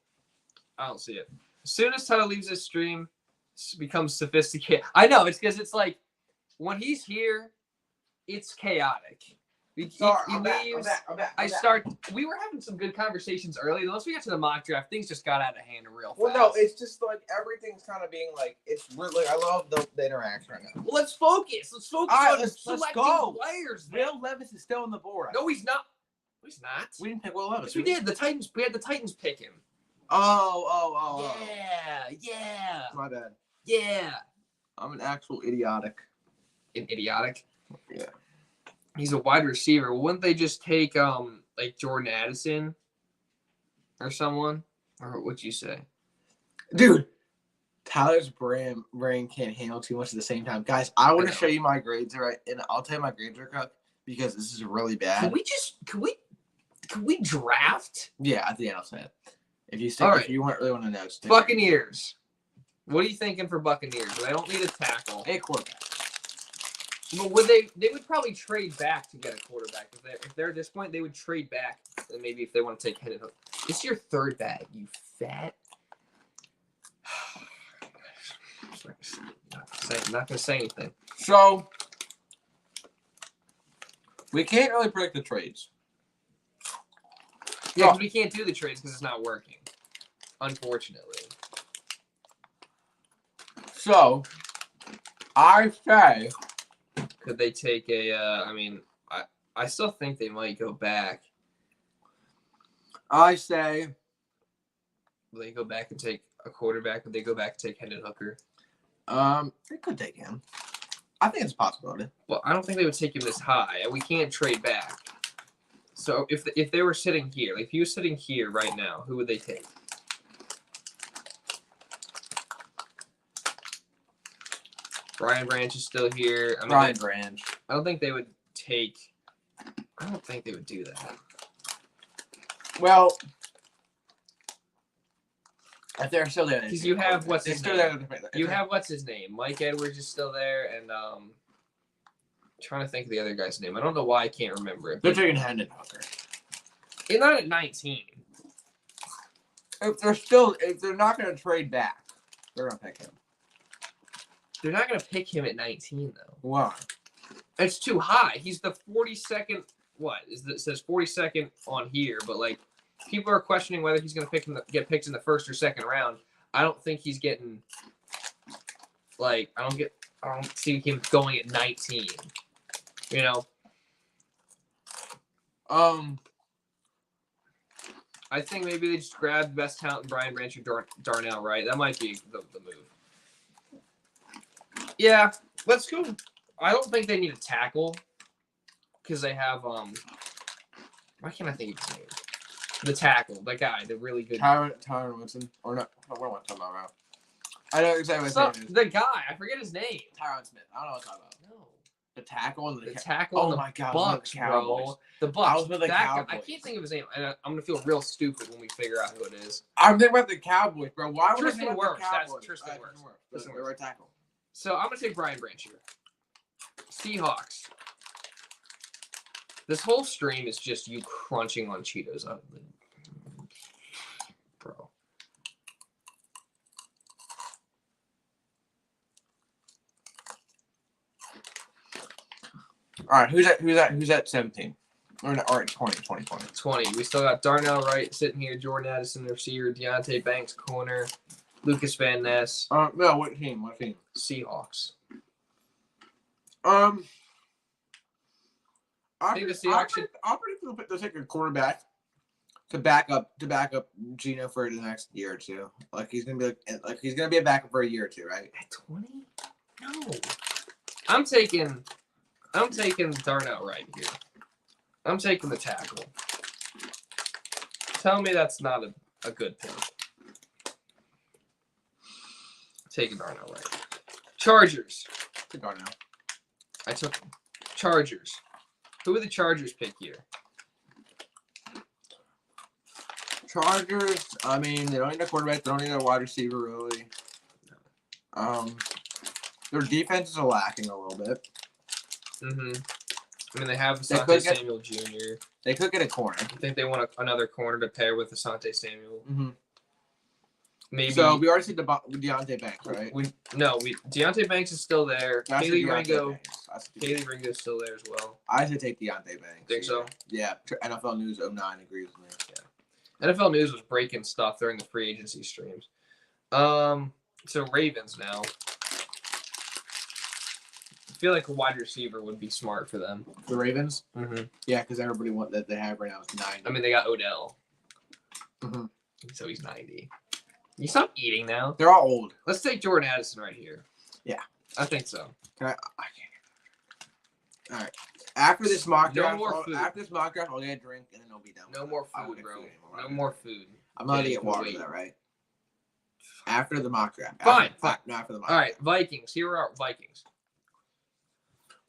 I don't see it. As soon as Tyler leaves this stream, it becomes sophisticated. I know, it's because it's when he's here, it's chaotic. Sorry, you I'm back. leaves. I'm back. We were having some good conversations early. Once we got to the mock draft, things just got out of hand real fast. Well, no, it's just like everything's kind of being like it's really. I love the interaction right now. Well, let's focus. Let's focus All right, on let's selecting go. players. Will Levis is still on the board. No, he's not. No, he's not. We didn't pick Will Levis. Yes, we did. The Titans. We had the Titans pick him. Oh. Yeah. My bad. Yeah. I'm an actual idiotic. An idiotic. Yeah. He's a wide receiver. Wouldn't they just take like Jordan Addison or someone? Or what'd you say? Dude, Tyler's brain can't handle too much at the same time. Guys, I want to show you my grades, right? And I'll tell you my grades are cut because this is really bad. Can we draft? Yeah, at the end I'll say it. If you really want to know, Buccaneers. What are you thinking for Buccaneers? They don't need a tackle. A quarterback. But they would probably trade back to get a quarterback. If they're at this point, they would trade back. And maybe if they want to take Hendon Hook. It's your third bag, you fat. Not gonna say anything. So we can't really predict the trades. Yeah, because we can't do the trades because it's not working. Unfortunately. So I say, could they take a? I still think they might go back. I say, will they go back and take a quarterback? Would they go back and take Hendon Hooker? they could take him. I think it's a possibility. Well, I don't think they would take him this high. We can't trade back. So if they were sitting here, like if he was sitting here right now, who would they take? Brian Branch is still here. Brian Branch. I don't think they would take. I don't think they would do that. Well, if they're still there, because you have what's his name? You have what's his name? Mike Edwards is still there, and trying to think of the other guy's name. I don't know why I can't remember it. They're taking Hendon Hooker. He's not at 19. If they're not going to trade back, they're going to pick him. They're not going to pick him at 19 though. Why? It's too high. He's the 42nd. It says 42nd on here, but like people are questioning whether he's going to get picked in the first or second round. I don't think he's getting. Like I don't see him going at 19. You know. I think maybe they just grab the best talent in Brian Branch or Darnell Wright. That might be the move. Yeah, let's go. I don't think they need a tackle because they have why can't I think of his name? The tackle, the guy, the really good Tyron Winston or not? What am I talking about? I know exactly what his name is. The guy, I forget his name. Tyron Smith. I don't know what I'm talking about. No. The tackle and the tackle. Oh and my God! Bucks, bro. The Bucks. I was with the Cowboys. I can't think of his name, and I'm gonna feel real stupid when we figure out who it is. I'm thinking about the Cowboys, bro. Why would Tristan I think about the Cowboys? That's Tristan Wirfs. Tristan Wirfs. Right tackle. So I'm gonna take Brian Branch here. Seahawks. This whole stream is just you crunching on Cheetos, bro. All right, who's at 17? Or 20. We still got Darnell Wright sitting here, Jordan Addison, the receiver, Deontay Banks, corner, Lucas Van Ness. No, what team? Seahawks. I'll pretty cool to take a quarterback to back up Geno for the next year or two. Like he's gonna be a backup for a year or two, right? At 20? No. I'm taking Darnell Wright here. I'm taking the tackle. Tell me that's not a good pick. Taking Darnell Wright. Chargers. Darnell. I took them. Chargers. Who would the Chargers pick here? Chargers. I mean, they don't need a quarterback. They don't need a wide receiver, really. Their defenses are lacking a little bit. Mm-hmm. I mean, they have Asante Samuel Jr. They could get a corner. I think they want another corner to pair with Asante Samuel. Mm-hmm. maybe. So we already said Deontay Banks, right? Deontay Banks is still there. I said Kaylee Deontay Ringo. Banks. I said Kaylee Ringo's still there as well. I should take Deontay Banks. Think so? Yeah. NFL News 09 agrees with me. NFL News was breaking stuff during the free agency streams. So Ravens now. I feel like a wide receiver would be smart for them. The Ravens? Mm-hmm. Yeah, because everybody that they have right now is 90. I mean, they got Odell. Mm-hmm. So he's 90. You stop eating now. They're all old. Let's take Jordan Addison right here. Yeah. I think so. I can't. All right. After this mock draft, I'll get a drink and then it'll be done. No more food, bro. No more food. I'm not gonna get water for that, right? After the mock draft. Fine. No, after the mock draft. All right, Vikings. Here are our Vikings.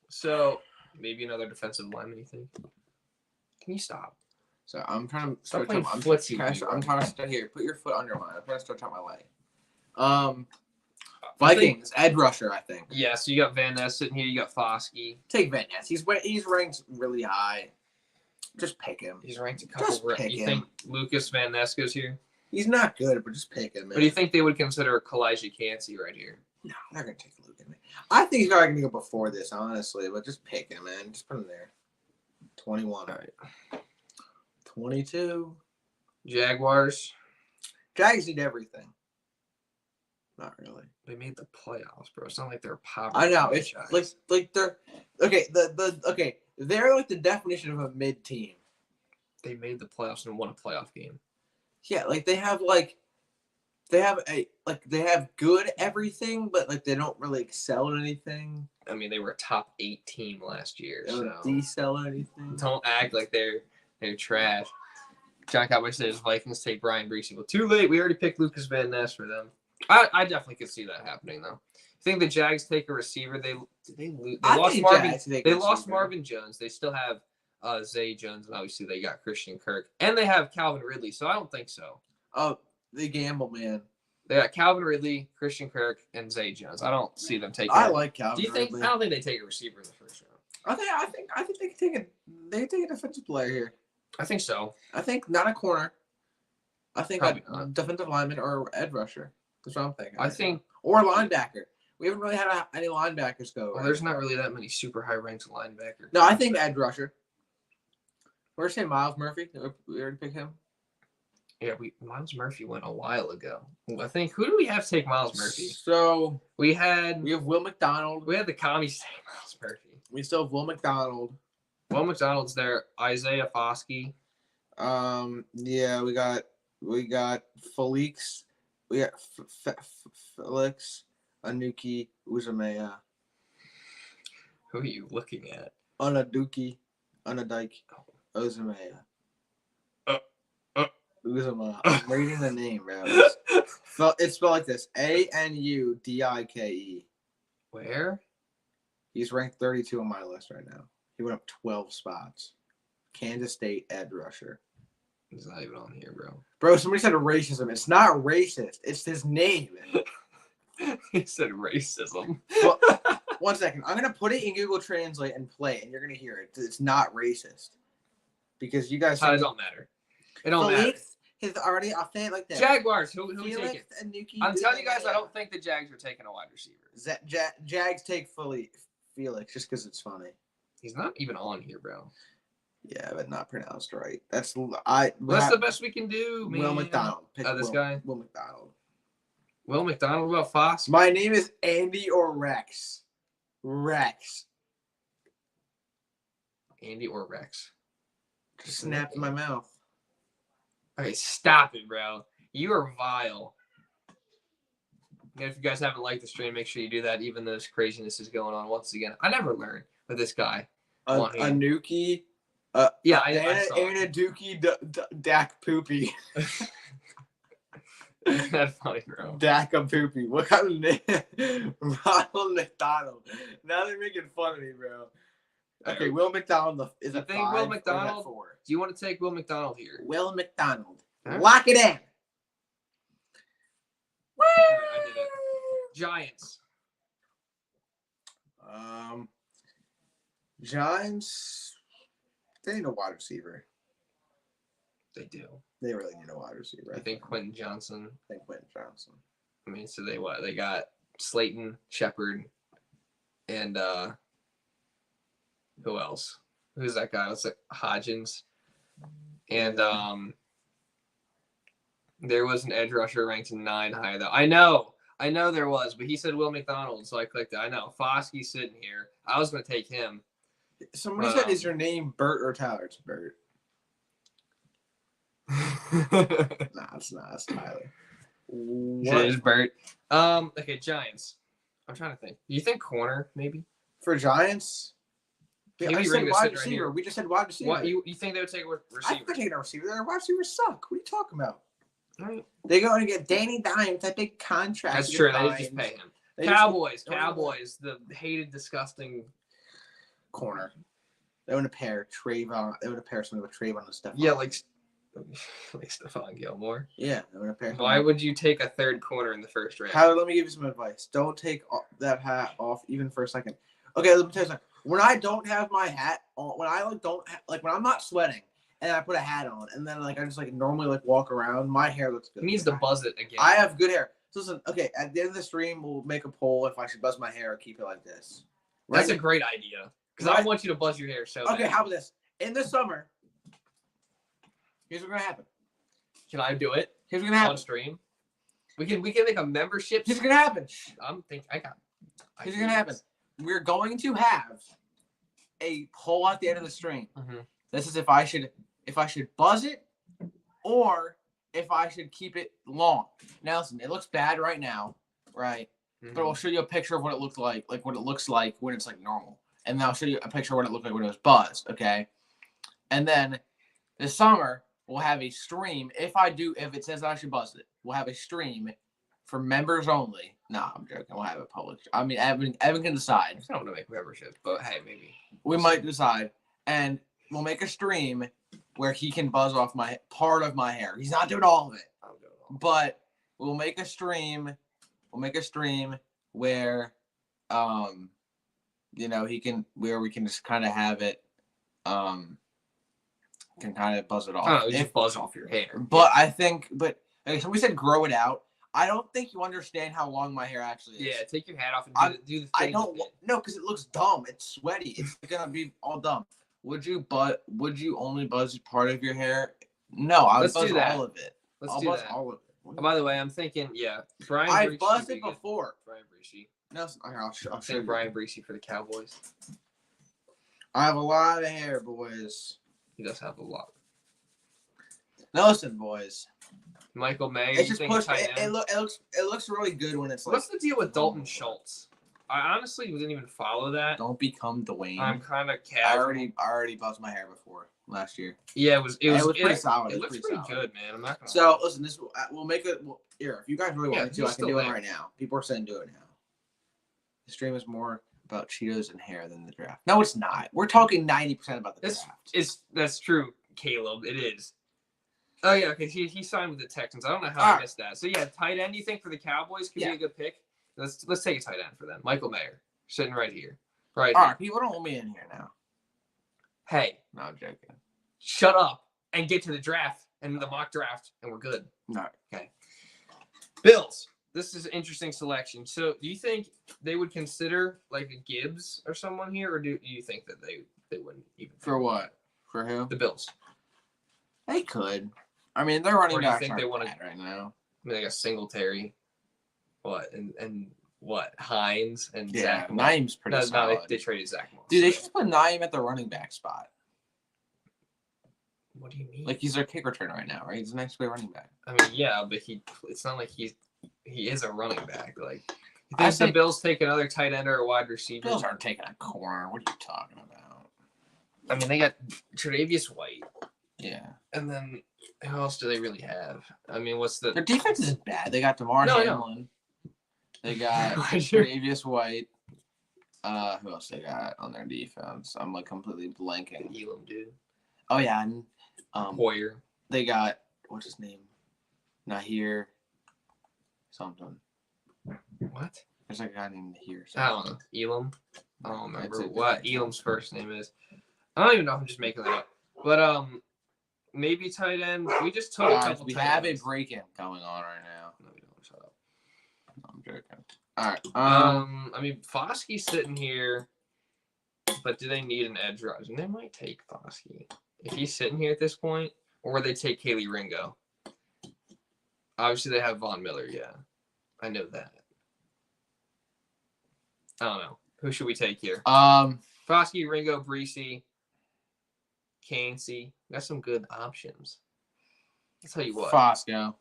So maybe another defensive lineman, you think? Can you stop? So I'm trying to Stop start. playing footsie. I'm trying to start here. Put your foot under mine. I'm trying to stretch out my leg. Vikings edge rusher, I think. Yeah, so you got Van Ness sitting here. You got Foskey. Take Van Ness. He's ranked really high. Just pick him. He's ranked a couple. You think Lucas Van Ness goes here? He's not good, but just pick him. Man. But do you think they would consider Calijah Kancey right here? No, they're gonna take a look at me. I think he's probably gonna go before this, honestly. But just pick him, man. Just put him there. 21. All right. 22. Jaguars. Jags need everything. Not really. They made the playoffs, bro. It's not like they're a poverty. I know. It's franchise. like they're okay. They're like the definition of a mid team. They made the playoffs and won a playoff game. Yeah, like they have good everything, but like they don't really excel at anything. I mean, they were a top 8 team last year. They So don't decel at anything. don't act like they're trash. John Cowboy says Vikings take Brian Breesy. Well, too late. We already picked Lucas Van Ness for them. I definitely could see that happening though. I think the Jags take a receiver. They lost Marvin Jones. They still have Zay Jones, and obviously they got Christian Kirk, and they have Calvin Ridley. So I don't think so. Oh, they gamble, man. They got Calvin Ridley, Christian Kirk, and Zay Jones. I don't see them taking. I like Calvin. Do you think? Ridley. I don't think they take a receiver in the first round. I think they can take a defensive player here. I think so. I think not a corner. I think Probably a not. defensive lineman or edge rusher. That's what I'm thinking. I think. Or a linebacker. We haven't really had any linebackers go. Well, there's not really that many super high ranked linebackers. No, I think edge rusher. We're saying Miles Murphy. We already picked him. Yeah, Miles Murphy went a while ago. I think who do we have to take Miles Murphy? So We have Will McDonald. had the commies take Miles Murphy. We still have Will McDonald. Will McDonald's there. Isaiah Foskey. Yeah, we got Felix. We got Felix, Anuki, Uzumaya, Who are you looking at? Onadike, Uzumaya. Uzumaya. I'm reading the name, bro. It's spelled like this: Anudike. Where? He's ranked 32 on my list right now. He went up 12 spots. Kansas State edge rusher. He's not even on here, bro. Bro, somebody said racism. It's not racist. It's his name. He said racism. Well, 1 second. I'm going to put it in Google Translate and play it, and you're going to hear it. It's not racist. Because you guys... It don't matter. It don't matter. His already... I'll say it like that. Jaguars. Who taking? Anuki, I'm telling you guys, I don't think the Jags are taking a wide receiver. Jags take Felix just because it's funny. He's not even on here, bro. Yeah, but not pronounced right. That's the best we can do, man. Will McDonald. Guy? Will McDonald. Will McDonald, what about Foss? My name is Andy or Rex. Rex. Andy or Rex? Just snapped in my mouth. Okay, stop it, bro. You are vile. And if you guys haven't liked the stream, make sure you do that, even though this craziness is going on once again. I never learn with this guy. Anuki. Yeah, I saw Anna Dookie Dak Poopy. That's funny, bro. Dak a Poopy. What kind of name? Ronald McDonald. Now they're making fun of me, bro. Okay, Will McDonald is a 5. Will McDonald? Do you want to take Will McDonald here? Will McDonald. Huh? Lock it in. I did it. Giants. Giants. They need a wide receiver. They do. They really need a wide receiver. I think Quentin Johnson. I think Quentin Johnson. I mean, so they got Slayton, Shepard, and who else? Who's that guy? It's like Hodgins. And there was an edge rusher ranked 9 high though. I know there was, but he said Will McDonald, so I clicked it. I know. Foskey's sitting here. I was gonna take him. Somebody said, "Is your name Bert or Tyler?" It's Bert. Nah, it's not. It's Tyler. What is Bert? Okay, Giants. I'm trying to think. Do you think corner maybe For Giants? Maybe I said wide receiver. We just said wide receiver. What you think they would take a receiver? I'm taking a receiver. Their wide receivers suck. What are you talking about? Right. They're going to get Danny Dimes, that big contract. That's true. They just pay him. Cowboys, the hated, disgusting corner. They want to pair Trayvon. They want to pair something with Trayvon and Stephon. Yeah, like Stephon Gilmore. Yeah, they want to pair. Why would you take a third corner in the first round? Tyler, let me give you some advice. Don't take that hat off even for a second. Okay, let me tell you something. When I don't have my hat on, when I when I'm not sweating and I put a hat on and then I just normally walk around, my hair looks good. He needs to buzz it again. I have good hair. So listen, okay, at the end of the stream, we'll make a poll if I should buzz my hair or keep it like this. That's a great idea because I want you to buzz your hair so bad. Okay, how about this? In the summer, here's what's gonna happen. Can I do it? Here's what's gonna happen on stream. We can make a membership. Here's what's gonna happen. Here's what's gonna happen. We're going to have a poll at the end of the stream. Mm-hmm. This is if I should buzz it or if I should keep it long. Now listen, it looks bad right now, right? Mm-hmm. But I'll show you a picture of what it looked like what it looks like when it's normal. And then I'll show you a picture of what it looked like when it was buzzed, okay? And then this summer we'll have a stream. If it says I should buzz it, we'll have a stream for members only. Nah, I'm joking. We'll have it public. I mean, Evan can decide. I don't want to make membership, but hey, maybe. We might decide. And we'll make a stream where he can buzz off part of my hair. He's not doing all of it. I'm doing all. But we'll make a stream. Where he can we can just kind of have it can kind of buzz it off. Oh, just buzz off your hair. But I think so we said grow it out. I don't think you understand how long my hair actually is. Yeah, take your hat off and do the thing. I don't no, because it looks dumb. It's sweaty. It's gonna be all dumb. Would you only buzz part of your hair? No, I would buzz all of it. I'll buzz all of it. Oh, by the way, I'm thinking, Brian. I buzzed it before. Brian Breesy. No, I'll show you. Brian Breesy for the Cowboys. I have a lot of hair, boys. He does have a lot. Now listen, boys. Michael May. It's just pushed. It looks really good when it's What's the deal with Dalton Schultz? I honestly didn't even follow that. Don't become Dwayne. I'm kind of casual. I already buzzed my hair before last year. Yeah, it was pretty solid. It looks pretty good, man. I'm not gonna. So listen, we'll make it. Here, if you guys really want me to, I can do it right now. People are saying do it now. The stream is more about Cheetos and hair than the draft. No, it's not. We're talking 90% about the draft. That's true, Caleb. It is. Oh yeah, okay. He signed with the Texans. I don't know how I missed that. So yeah, tight end. You think for the Cowboys could be a good pick? Let's take a tight end for them. Michael Mayer, sitting right here. Right. All right, people don't want me in here now. Hey, no, I'm joking. Shut up and get to the draft and the mock draft, and we're good. No. Okay. Bills. This is an interesting selection. So, do you think they would consider like a Gibbs or someone here, or do you think that they wouldn't even? For what? For who? The Bills. They could. I mean, they're running backs they want right now. I mean, like a Singletary. What and what Hines and Zach. Moss. Naeem's pretty solid. They traded Zach Moss. Dude, they should put Naeem at the running back spot. What do you mean? Like he's their kick returner right now, right? He's the next way running back. I mean, yeah, but it's not like he is a running back. Like, you think the Bills take another tight end or a wide receiver? Bills aren't taking a corner. What are you talking about? I mean, they got Tre'Davious White. Yeah. And then who else do they really have? I mean, what's the... Their defense isn't bad. They got DeMar Hamlin. They got Tre'Davious White. Who else they got on their defense? I'm like completely blanking. Elam, dude. Oh, yeah. And, Hoyer. They got, what's his name? Nahir something. What? There's like a guy named Nahir. I don't know. Elam? I don't remember what Elam's first name is. I don't even know if I'm just making that up. But maybe tight end. We just took a Guys, couple. we tight have ends. a break-in going on right now. No, we don't. Shut up. No, I'm joking. All right. I mean, Foskey's sitting here, but do they need an edge rusher? And they might take Foskey if he's sitting here at this point, or would they take Kelee Ringo? Obviously, they have Von Miller. Yeah, I know that. I don't know. Who should we take here? Foskey, Ringo, Breesy, Kancey. That's some good options. I'll tell you what. Fosco.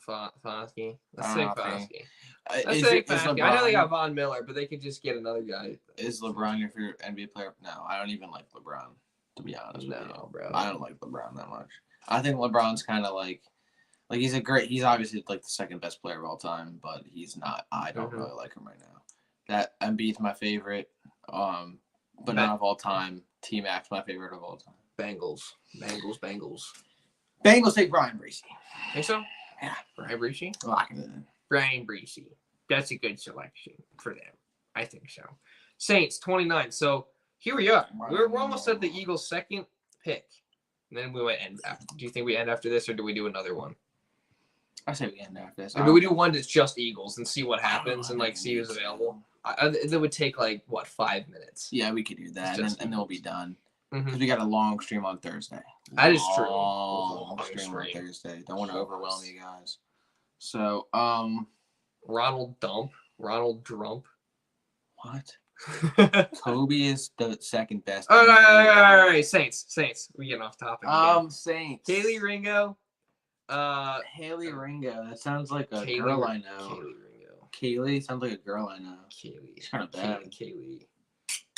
Foskey. Let's take Foskey. Let's Is take LeBron, Foskey. I know they got Von Miller, but they could just get another guy. Is LeBron your favorite NBA player? No, I don't even like LeBron, to be honest with you. No, bro. I don't like LeBron that much. I think LeBron's kind of like he's he's obviously like the second best player of all time, but he's not. I don't really like him right now. That Embiid's my favorite, but not of all time. T-Mac's my favorite of all time. Bengals Bengals take Brian Breesy. Think so? Yeah. Brian Breesy? Locking it in. Brian Breesy. That's a good selection for them. I think so. Saints, 29. So here we are. We're almost at the Eagles' second pick. And then we might end after. Do you think we end after this, or do we do another one? I say we end after this. Or do we do one that's just Eagles and see what happens and see who's available? That would take 5 minutes. Yeah, we could do that, and then we'll be done. Because Mm-hmm. we got a long stream on Thursday. That is true. Long stream on Thursday. Don't want to overwhelm you guys. So, Ronald Drump. what? Kobe is the second best. All right. Saints. We getting off topic. Saints. Kelee Ringo. Haley Ringo. That sounds like a Kaylee girl I know. Kelee Ringo. Kaylee sounds like a girl I know. Kelee. It's kind of bad. Kelee.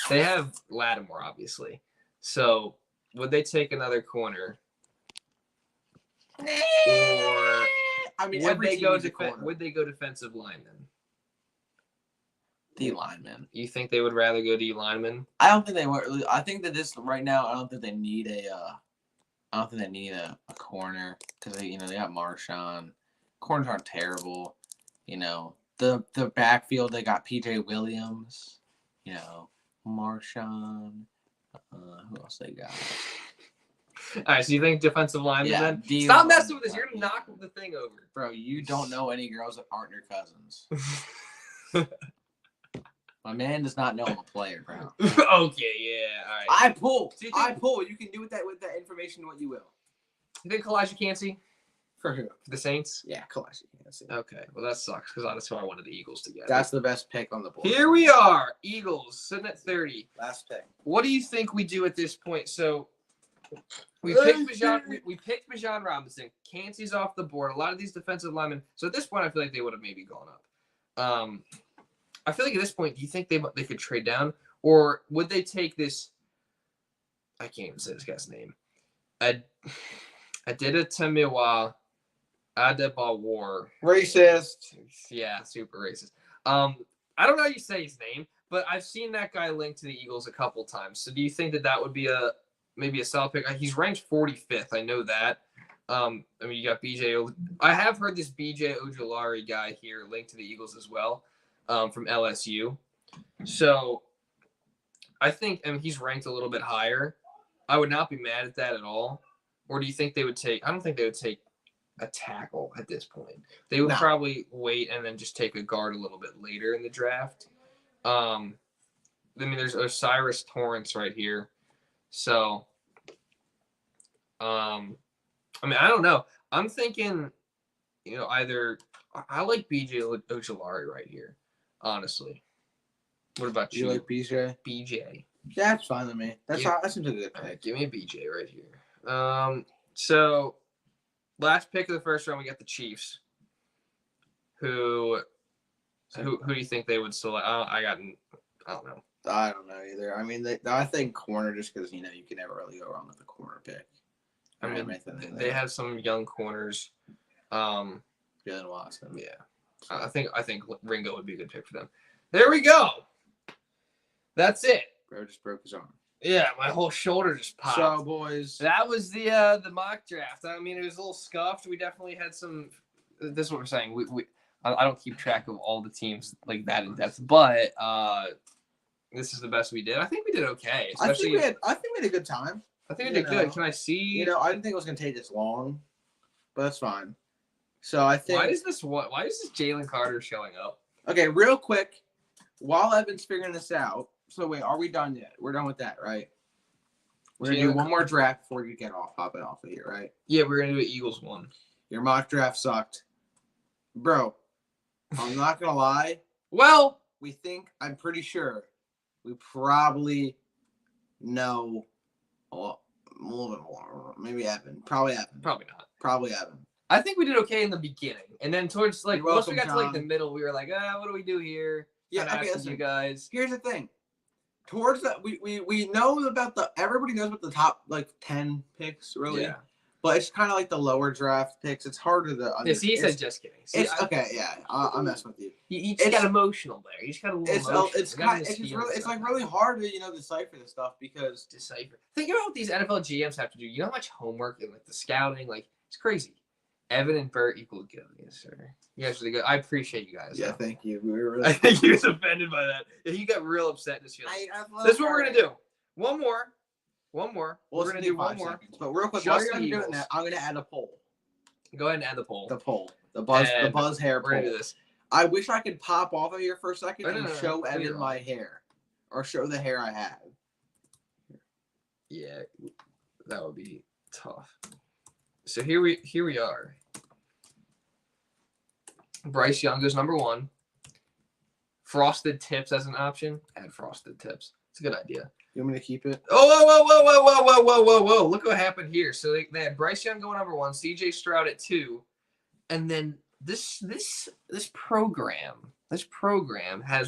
They have Lattimore, obviously. So would they take another corner? Or I mean, would they go defensive lineman? D lineman. You think they would rather go D lineman? I don't think they were. I think that this right now. I don't think they need a corner because they got Marshawn. Corners aren't terrible. The backfield they got PJ Williams. Marshawn. Who else they got? All right, so you think defensive lineman then? D Stop messing with this. You're going to knock the thing over. Bro, you don't know any girls that aren't your cousins. My man does not know I'm a player, bro. Okay, yeah, all right. I pull. So you think- I pull. You can do with that information what you will. You think Calijah Kancey For who? for the Saints? Yeah, Calijah Kancey. Okay, well that sucks because that's who I wanted the Eagles to get. That's the best pick on the board. Here we are, Eagles sitting at 30. Last pick. What do you think we do at this point? So we picked Bijan Robinson. Cancey's off the board. A lot of these defensive linemen. So at this point, I feel like they would have maybe gone up. I feel like at this point, do you think they could trade down, or would they take this? I can't even say this guy's name. Adedotamiwa Adebawar. Racist. Yeah, super racist. I don't know how you say his name, but I've seen that guy linked to the Eagles a couple times. So do you think that would be maybe a solid pick? He's ranked 45th. I know that. You got BJ. I have heard this BJ Ojulari guy here linked to the Eagles as well, from LSU. So I think he's ranked a little bit higher. I would not be mad at that at all. Or do you think they would take? I don't think they would take a tackle at this point. They would probably wait and then just take a guard a little bit later in the draft. There's Osiris Torrance right here. So, I don't know. I'm thinking, either I like BJ Ojulari right here, honestly. What about you? You like BJ? BJ. Yeah, that's fine with me. That seems a good pick. Right, give me a BJ right here. So last pick of the first round, we got the Chiefs. Who do you think they would select? I don't know. I don't know either. I mean, I think corner just because you can never really go wrong with the corner pick. They have some young corners. Jalen Watson. Yeah, I think Ringo would be a good pick for them. There we go. That's it. Bro just broke his arm. Yeah, my whole shoulder just popped. So, boys, that was the mock draft. I mean, it was a little scuffed. We definitely had some. This is what we're saying. I don't keep track of all the teams like that in depth, but this is the best we did. I think we did okay. Especially, I think we had a good time. I think we did good. Can I see? I didn't think it was gonna take this long, but that's fine. So I think. Why is this Jalen Carter showing up? Okay, real quick, while Evan's figuring this out. So wait, are we done yet? We're done with that, right? We're gonna do one more draft before you get off, hop it off of here, right? Yeah, we're gonna do an Eagles one. Your mock draft sucked, bro. I'm not gonna lie. Well, I'm pretty sure we probably know a little bit more. Maybe Evan. Probably Evan. Probably not. Probably Evan. I think we did okay in the beginning, and then towards once we got John. to the middle, we were like, what do we do here? Yeah, okay. Listen, you guys. Here's the thing. Towards that, we know about everybody knows about the top 10 picks, really. Yeah. But it's kind of like the lower draft picks. It's harder to. Yeah, he said just kidding. See, okay. Yeah, I'm messing with you. You just got emotional there. You just got a little. It's really hard to decipher this stuff because Think about what these NFL GMs have to do. You know how much homework and the scouting, it's crazy. Evan and Bert equal good, yes, sir. You guys are really good. I appreciate you guys. Yeah, thank you. We were really I think he was offended by that. Yeah, he got real upset in his feelings. This is what we're gonna do. One more. We're gonna do one more. But real quick, while you're gonna do it now, I'm gonna add a poll. Go ahead and add the poll. The buzz hair poll. We're gonna do this. I wish I could pop off of here for a second and show no, Evan my hair, or show the hair I have. Yeah, that would be tough. So here we are. Bryce Young goes number 1. Frosted tips as an option. Add frosted tips. It's a good idea. You want me to keep it? Oh, whoa. Look what happened here. So they had Bryce Young going number 1, CJ Stroud at 2. And then this program has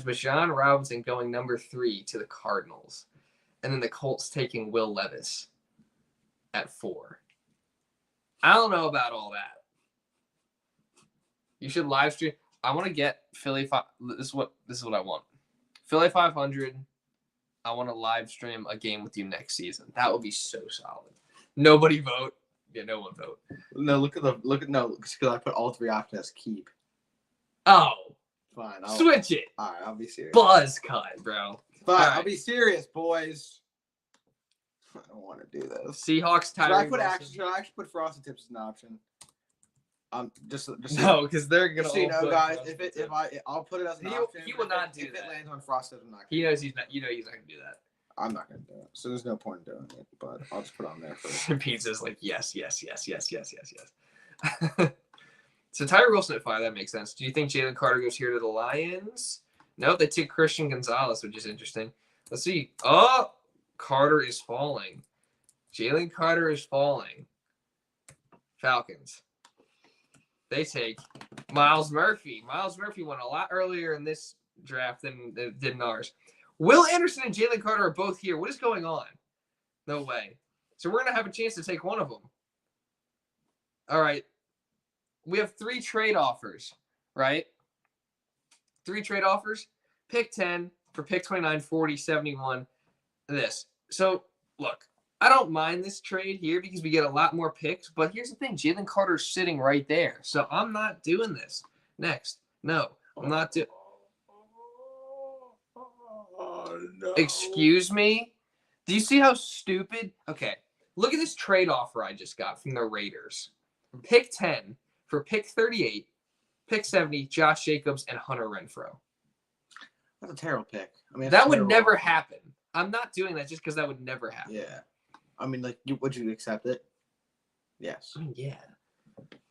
Bijan Robinson going number 3 to the Cardinals. And then the Colts taking Will Levis at 4. I don't know about all that. You should live stream. I want to get Philly. This is what I want. Philly 500. I want to live stream a game with you next season. That would be so solid. Nobody vote. Yeah, no one vote. No, because I put all 3 options as keep. Oh, fine. Switch it. All right, I'll be serious. Buzz cut, bro. Fine, right. I'll be serious, boys. I don't want to do this. Seahawks. Should I actually put frosted tips as an option? Just no, because they're gonna. So guys, I'll put it as an option. He will not do that. If it lands on frosted, I'm not. He knows he's not. You know he's not gonna do that. I'm not gonna do it. So there's no point in doing it. But I'll just put it on there for. Pizza's like yes. So Tyree Wilson at 5. That makes sense. Do you think Jalen Carter goes here to the Lions? No, they take Christian Gonzalez, which is interesting. Let's see. Oh, Carter is falling. Jalen Carter is falling. Falcons. They take Miles Murphy. Miles Murphy went a lot earlier in this draft than did in ours. Will Anderson and Jalen Carter are both here. What is going on? No way. So we're going to have a chance to take one of them. All right. We have 3 trade offers, right? 3 trade offers. Pick 10 for pick 29, 40, 71. This. So, look. I don't mind this trade here because we get a lot more picks. But here's the thing. Jalen Carter's sitting right there. So I'm not doing this. Next. No. I'm not doing. No. Excuse me? Do you see how stupid? Okay. Look at this trade offer I just got from the Raiders. Pick 10 for pick 38, pick 70, Josh Jacobs, and Hunter Renfrow. That's a terrible pick. I mean, that would never happen. I'm not doing that just because that would never happen. Yeah. I mean, would you accept it? Yes. I mean, yeah.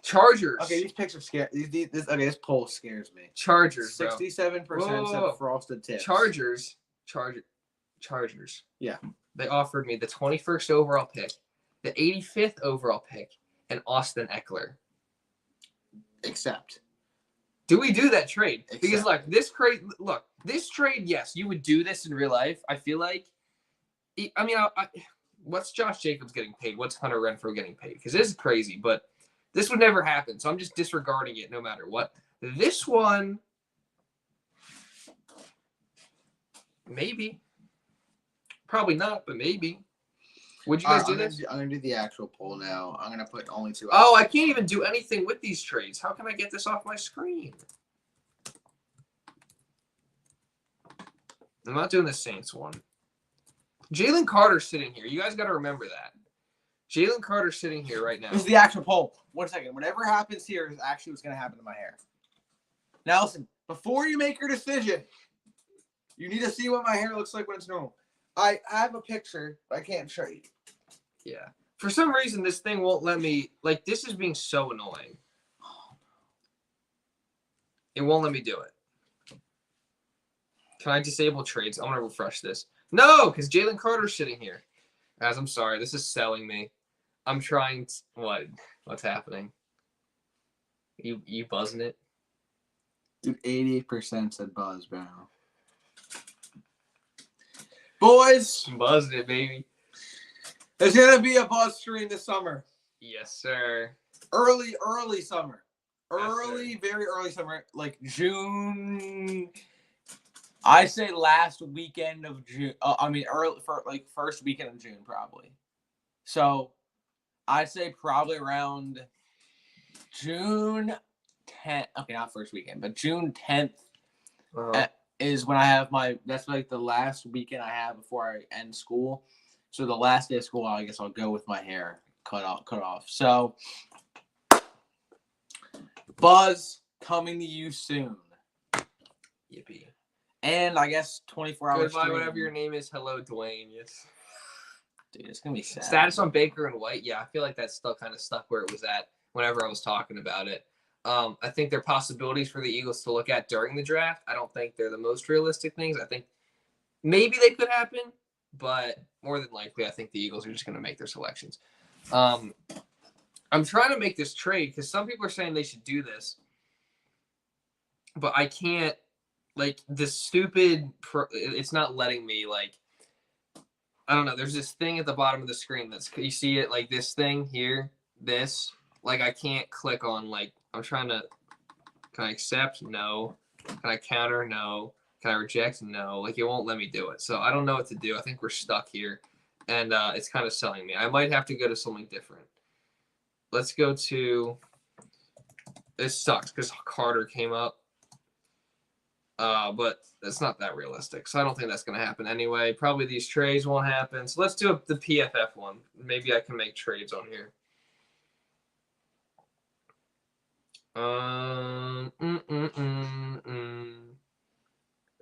Chargers. Okay, these picks are scary. This poll scares me. Chargers, 67% said frosted tips. Chargers. Yeah. They offered me the 21st overall pick, the 85th overall pick, and Austin Eckler. Accept. Do we do that trade? Because this trade, yes, you would do this in real life. I feel like. I mean, what's Josh Jacobs getting paid? What's Hunter Renfrow getting paid? Because this is crazy, but this would never happen. So I'm just disregarding it no matter what. This one, maybe. Probably not, but maybe. Would you guys do this? I'm going to do the actual poll now. I'm going to put only 2 Oh, I can't even do anything with these trades. How can I get this off my screen? I'm not doing the Saints one. Jalen Carter's sitting here. You guys got to remember that. Jalen Carter sitting here right now. This is the actual poll. 1 second. Whatever happens here is actually what's going to happen to my hair. Now listen, before you make your decision, you need to see what my hair looks like when it's normal. I have a picture, but I can't show you. Yeah. For some reason, this thing won't let me. Like, this is being so annoying. It won't let me do it. Can I disable trades? I want to refresh this. No, because Jalen Carter's sitting here. Guys, I'm sorry. This is selling me. I'm trying to... What? What's happening? You buzzing it? Dude, 88% said buzz, bro. Boys, Buzzing it, baby. there's going to be a buzz stream this summer. Yes, sir. Early summer. Yes, Very early summer. Like June. I say last weekend of June. Early for like first weekend of June, probably. So I'd say probably around June 10th. Okay, not first weekend, but June 10th is when I have that's like the last weekend I have before I end school. So the last day of school, I guess I'll go with my hair cut off. So buzz coming to you soon. Yippee. And I guess 24 hours. Goodbye, whatever your name is. Hello, Dwayne. Yes. Dude, it's going to be sad. Status on Baker and White. Yeah, I feel like that's still kind of stuck where it was at whenever I was talking about it. I think there are possibilities for the Eagles to look at during the draft. I don't think they're the most realistic things. I think maybe they could happen, but more than likely, I think the Eagles are just going to make their selections. I'm trying to make this trade because some people are saying they should do this, but I can't. Like, this stupid it's not letting me, like, I don't know. There's this thing at the bottom of the screen you see it, like, this thing here, this. Like, I can't click on, like, I'm trying to, can I accept? No. Can I counter? No. Can I reject? No. Like, it won't let me do it. So I don't know what to do. I think we're stuck here. And it's kind of selling me. I might have to go to something different. Let's go to, it sucks because Carter came up. But it's not that realistic. So I don't think that's going to happen anyway. Probably these trades won't happen. So let's do the PFF one. Maybe I can make trades on here.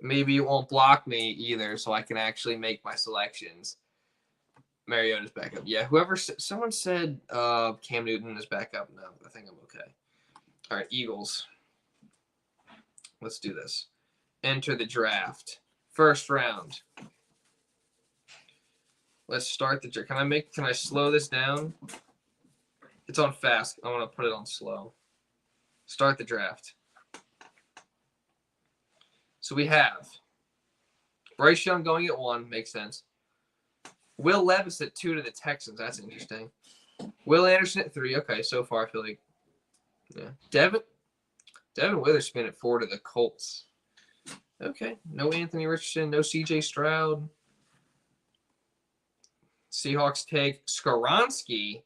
Maybe it won't block me either, so I can actually make my selections. Mariota's back up. Yeah, someone said Cam Newton is back up. No, I think I'm okay. All right, Eagles. Let's do this. Enter the draft. First round. Let's start the draft. Can I slow this down? It's on fast. I want to put it on slow. Start the draft. So we have Bryce Young going at 1. Makes sense. Will Levis at 2 to the Texans. That's interesting. Will Anderson at 3. Okay, so far I feel like, yeah. Devin Witherspoon at 4 to the Colts. Okay. No Anthony Richardson. No C.J. Stroud. Seahawks take Skoronski.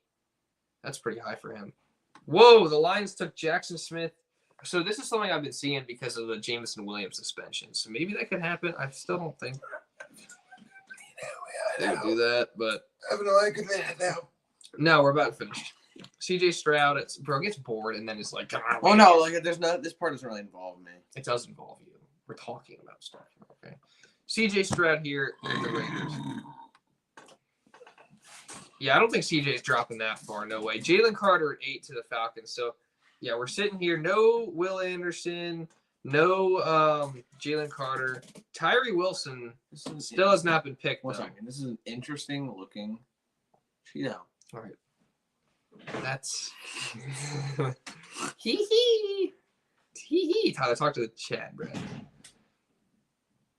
That's pretty high for him. Whoa, the Lions took Jaxon Smith. So this is something I've been seeing because of the Jameson Williams suspension. So maybe that could happen. I still don't think they would do that, but I have no idea now. No, we're about to finish. C.J. Stroud, gets bored and then it's like, oh no, like this part doesn't really involve me. It does involve you. We're talking about stuff. Okay. C.J. Stroud here at the Raiders. Yeah, I don't think CJ's dropping that far. No way. Jalen Carter at 8 to the Falcons. So, yeah, we're sitting here. No Will Anderson. No Jalen Carter. Tyree Wilson still has not been picked. One second. This is an interesting looking Cheeto. All right. That's hee. Tyler, talk to the chat, Brad.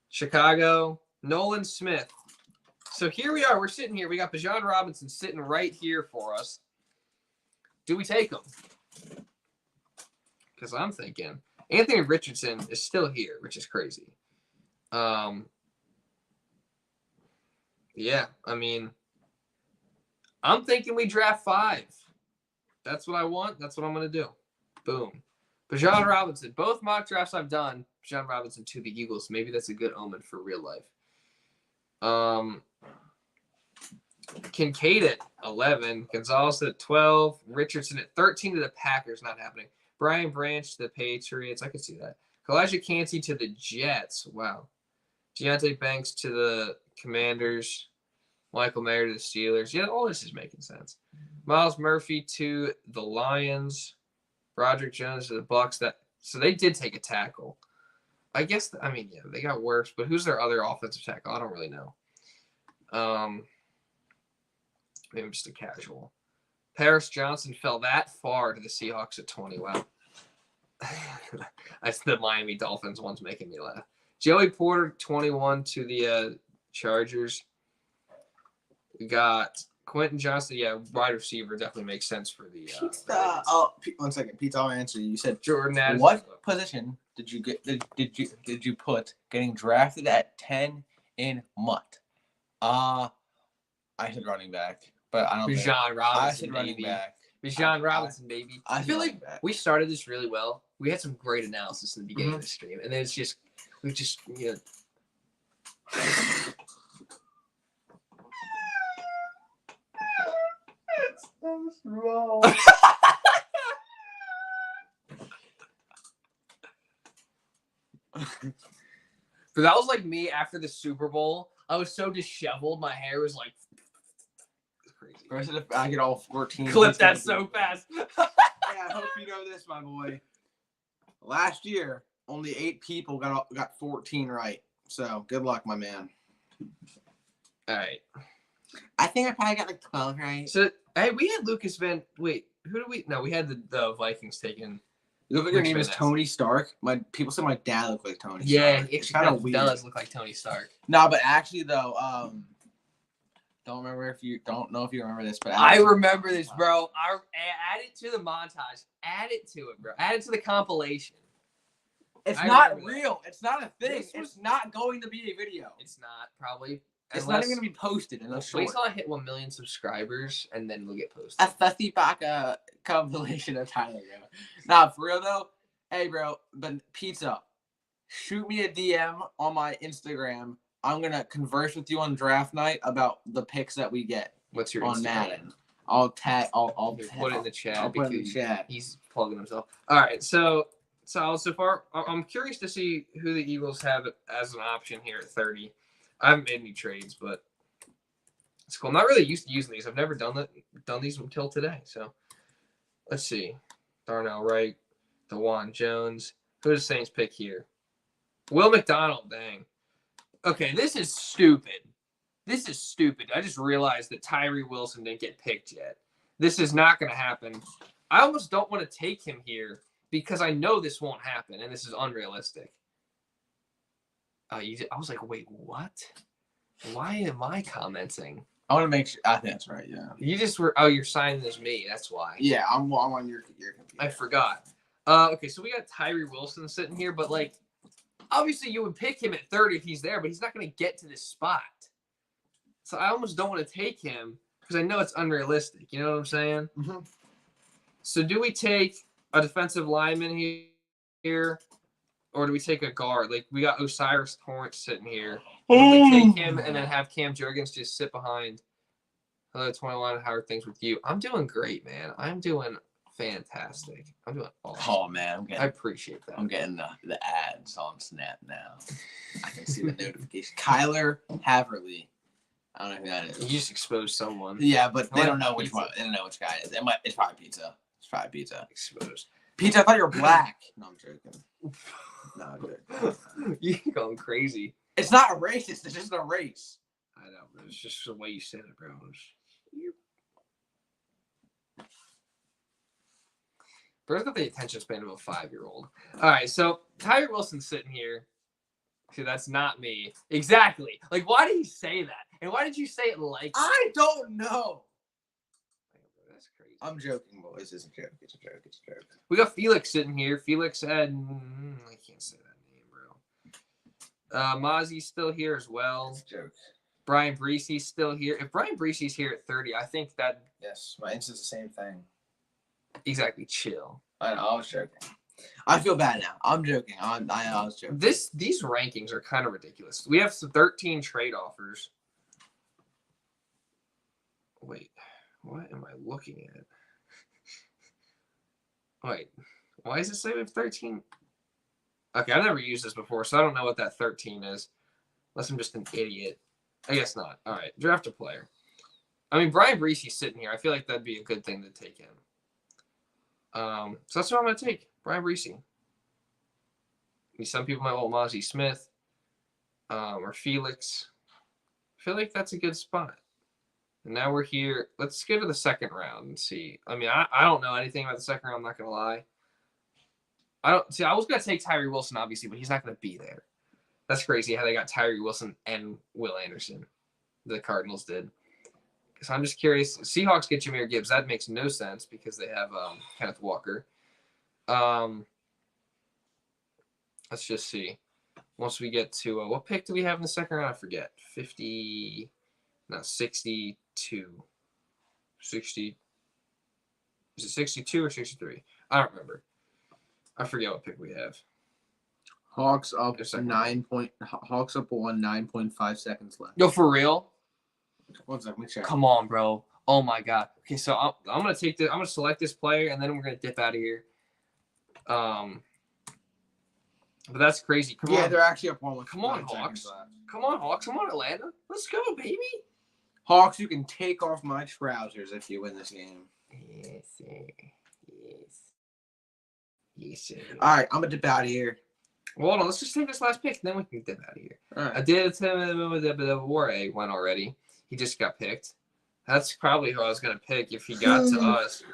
Chicago. Nolan Smith. So here we are. We're sitting here. We got Bijan Robinson sitting right here for us. Do we take him? Because I'm thinking Anthony Richardson is still here, which is crazy. Yeah, I mean, I'm thinking we draft 5. That's what I want. That's what I'm going to do. Boom. Bijan Robinson. Both mock drafts I've done, Bijan Robinson to the Eagles. Maybe that's a good omen for real life. Kincaid at 11. Gonzalez at 12. Richardson at 13 to the Packers. Not happening. Brian Branch to the Patriots. I could see that. Calijah Kancey to the Jets. Wow. Deontay Banks to the Commanders. Michael Mayer to the Steelers. Yeah, all this is making sense. Miles Murphy to the Lions. Broderick Jones to the Bucks. So they did take a tackle. I guess, they got worse, but who's their other offensive tackle? I don't really know. Maybe just a casual. Paris Johnson fell that far to the Seahawks at 20. Wow. That's the Miami Dolphins one's making me laugh. Joey Porter, 21 to the Chargers. We got Quentin Johnson. Yeah, wide receiver definitely makes sense for the. One second, Pete. I'll answer you. You said Jordan Addison. What position did you get? Did you put getting drafted at 10 in Mutt? I said running back, but I don't. Bijan Robinson. I said running back. Bijan Robinson, baby. I feel like we started this really well. We had some great analysis in the beginning of the stream, and then we just. It's wrong. But that was like me after the Super Bowl. I was so disheveled. My hair was like crazy. I get all 14. Clip that so fast. Yeah, I hope you know this, my boy. Last year, only 8 people got 14 right. So good luck, my man. All right. I think I probably got like 12 right. So hey, we had Lucas Van. Wait, who did we? No, we had the Vikings taken. You look like your name is Tony Stark. People say my dad looked like Tony. Yeah, Stark. it kind of does look like Tony Stark. No, but actually though, don't know if you remember this, but I remember this, bro. Add it to the montage. Add it to it, bro. Add it to the compilation. It's not real. That. It's not a thing. It's not going to be a video. It's not probably. It's not even going to be posted. Wait till I hit 1 million subscribers, and then we'll get posted. A 50 compilation of Tyler, bro. Nah, for real though. Hey, bro, but pizza. Shoot me a DM on my Instagram. I'm gonna converse with you on draft night about the picks that we get. What's your on Instagram? Madden? I'll put it in the chat. I'll put it in the chat. He's plugging himself. All right, so far, I'm curious to see who the Eagles have as an option here at 30. I haven't made any trades, but it's cool. I'm not really used to using these. I've never done these until today. So let's see. Darnell Wright, DeJuan Jones. Who does Saints pick here? Will McDonald. Dang. Okay, this is stupid. I just realized that Tyree Wilson didn't get picked yet. This is not going to happen. I almost don't want to take him here because I know this won't happen, and this is unrealistic. I was like, wait, what? Why am I commenting? I want to make sure. I think that's right. Yeah. You just were. Oh, you're signing as me. That's why. Yeah, I'm on your computer. I forgot. Okay, so we got Tyree Wilson sitting here, but like, obviously you would pick him at 30 if he's there, but he's not going to get to this spot. So I almost don't want to take him because I know it's unrealistic. You know what I'm saying? Mm-hmm. So do we take a defensive lineman here? Or do we take a guard? Like, we got Osiris Torrance sitting here. Do we take him and then have Cam Jurgens just sit behind? Hello, 21. How are things with you? I'm doing great, man. I'm doing fantastic. I'm doing awesome. Oh, man. I appreciate that. I'm getting the ads on Snap now. I can see the notification. Kyler Haverly. I don't know who that is. You just exposed someone. Yeah, but they don't know which one. They don't know which guy it is. It's probably Pizza. It's probably Pizza. Exposed. Pizza, I thought you were black. No, I'm joking. No, I'm You're going crazy. It's not a race. It's just a race. I know, but it's just the way you said it, bro. Bro's got the attention span of a 5-year-old. All right, so Tyree Wilson's sitting here. See, that's not me. Exactly. Like, why did he say that? And why did you say it like that? I don't know. That's crazy. I'm joking, boys. It's a joke. It's a joke. It's a joke. We got Felix sitting here. Felix had... I can't say that name, bro. Mazi's still here as well. It's a joke. Brian Breesy's still here. If Brian Breesy's here at 30, I think that... Yes, my answer's the same thing. Exactly. Chill. I know. I was joking. I feel bad now. I'm joking. I was joking. These rankings are kind of ridiculous. We have some 13 trade offers. Wait, what am I looking at? Wait, why does it say we have 13? Okay, I've never used this before, so I don't know what that 13 is. Unless I'm just an idiot. I guess not. All right, draft a player. I mean, Brian Breesy's sitting here. I feel like that'd be a good thing to take him. So that's what I'm going to take. Brian Breesy. Some people might want Mazi Smith or Felix. I feel like that's a good spot. And now we're here. Let's go to the second round and see. I mean, I don't know anything about the second round. I'm not going to lie. I was going to take Tyree Wilson, obviously, but he's not going to be there. That's crazy how they got Tyree Wilson and Will Anderson. The Cardinals did. So I'm just curious. Seahawks get Jahmyr Gibbs. That makes no sense because they have Kenneth Walker. Let's just see. Once we get to what pick do we have in the second round? I forget. 62. 60. Is it 62 or 63? I don't remember. I forget what pick we have. Hawks up 9.5 seconds left. Yo, for real? 1 second, let me check. Come on, bro. Oh my God. Okay, so I'm gonna take this. I'm gonna select this player, and then we're gonna dip out of here. But that's crazy. Come on. They're actually up 1. Come on, Hawks. Come on, Hawks. Come on, Atlanta. Let's go, baby. Hawks, you can take off my trousers if you win this game. Yes, sir. Yes, sir. All right, I'm gonna dip out of here. Well, hold on. Let's just take this last pick, and then we can dip out of here. All right. I did War went already. He just got picked. That's probably who I was gonna pick if he got to us.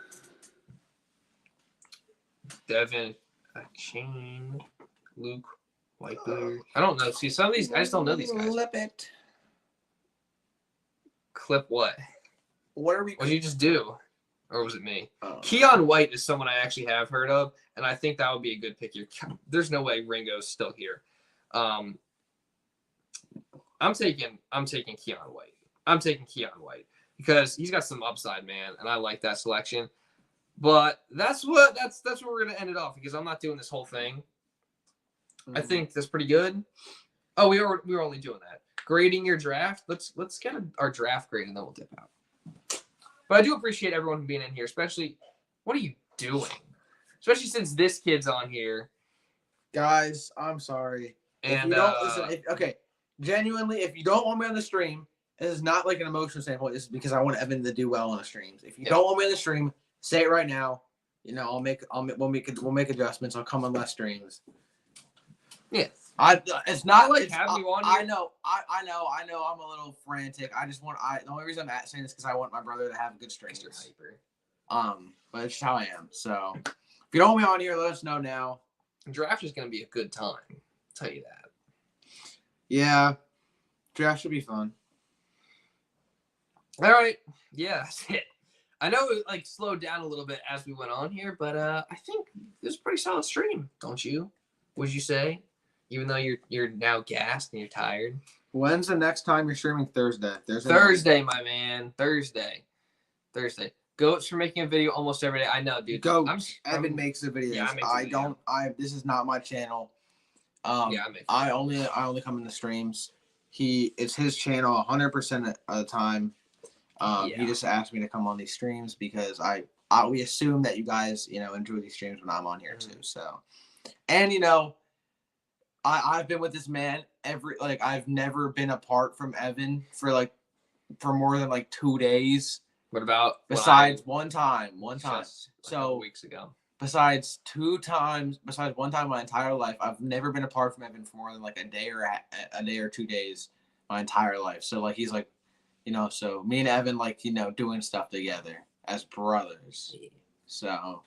Devin, Shane, Luke, Whitebeard. I don't know. See, some of these, I just don't know these guys. Clip it. Clip what? What did you just do? Or was it me? Oh. Keon White is someone I actually have heard of, and I think that would be a good pick here. There's no way Ringo's still here. I'm taking Keon White. I'm taking Keon White because he's got some upside, man, and I like that selection. But that's where we're gonna end it off because I'm not doing this whole thing. I think that's pretty good. Oh, we were only doing that. Grading your draft. Let's get our draft grade and then we'll dip out. But I do appreciate everyone being in here, especially. What are you doing? Especially since this kid's on here. Guys, I'm sorry. And if you don't listen, genuinely, if you don't want me on the stream, this is not like an emotional standpoint. This is because I want Evan to do well on the streams. If you don't want me on the stream, say it right now. You know, we'll make adjustments. I'll come on less streams. Yeah. It's not like having you on I here. know. I'm a little frantic. The only reason I'm saying this because I want my brother to have good streams. But it's just how I am. So if you don't want me on here, let us know now. Draft is gonna be a good time. I'll tell you that. Yeah. Draft should be fun. All right. Yeah, that's it. I know it slowed down a little bit as we went on here, but I think it was a pretty solid stream, don't you? Would you say? Even though you're now gassed and you're tired. When's the next time you're streaming? Thursday. Thursday, my man. Thursday. Goats for making a video almost every day. I know, dude. Evan makes the videos. Yeah, this is not my channel. I only come in the streams. It's his channel 100% of the time. He just asked me to come on these streams because we assume that you guys, enjoy these streams when I'm on here too. So, and I've been with this man I've never been apart from Evan for more than 2 days. What about besides one time? So weeks ago. Besides one time in my entire life, I've never been apart from Evan for more than a day or 2 days my entire life. So he's so me and Evan doing stuff together as brothers. So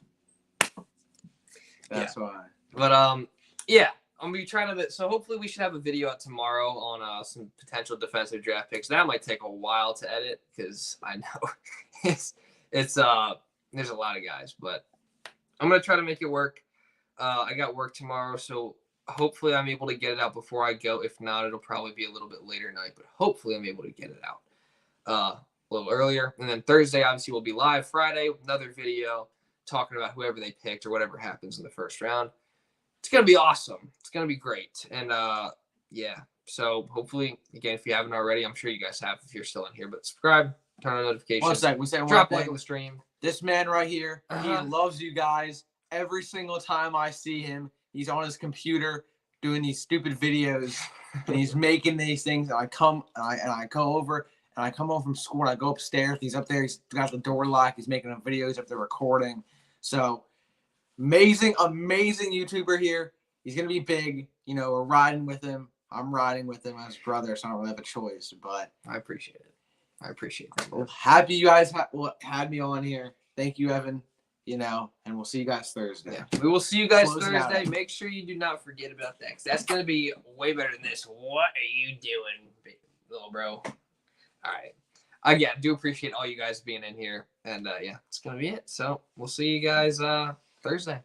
that's why. But yeah. I'm going to be trying to – so hopefully we should have a video out tomorrow on some potential defensive draft picks. That might take a while to edit because I know it's there's a lot of guys. But I'm going to try to make it work. I got work tomorrow, so hopefully I'm able to get it out before I go. If not, it'll probably be a little bit later night. But hopefully I'm able to get it out a little earlier. And then Thursday, obviously, we'll be live. Friday, another video talking about whoever they picked or whatever happens in the first round. It's going to be awesome. It's going to be great. And, yeah. So, hopefully, again, if you haven't already, I'm sure you guys have if you're still in here. But subscribe, turn on notifications. 1 sec. We say Drop a like on the stream. This man right here, Uh-huh. he loves you guys. Every single time I see him, he's on his computer doing these stupid videos, and he's making these things. And I come over, and I come home from school, and I go upstairs. He's up there. He's got the door locked. He's making a video. He's up there recording. So amazing YouTuber here. He's gonna be big. You know, we're riding with him. I'm riding with him as brother, so I don't really have a choice. But I appreciate it. I appreciate that. well, happy you guys had me on here. Thank you, Evan. You know, and we'll see you guys Thursday. Yeah. We will see you guys Close it out. Thursday. Make sure you do not forget about that, 'cause that's gonna be way better than this. What are you doing, little bro? All right. Again, do appreciate all you guys being in here, and yeah, it's gonna be it. So we'll see you guys Thursday.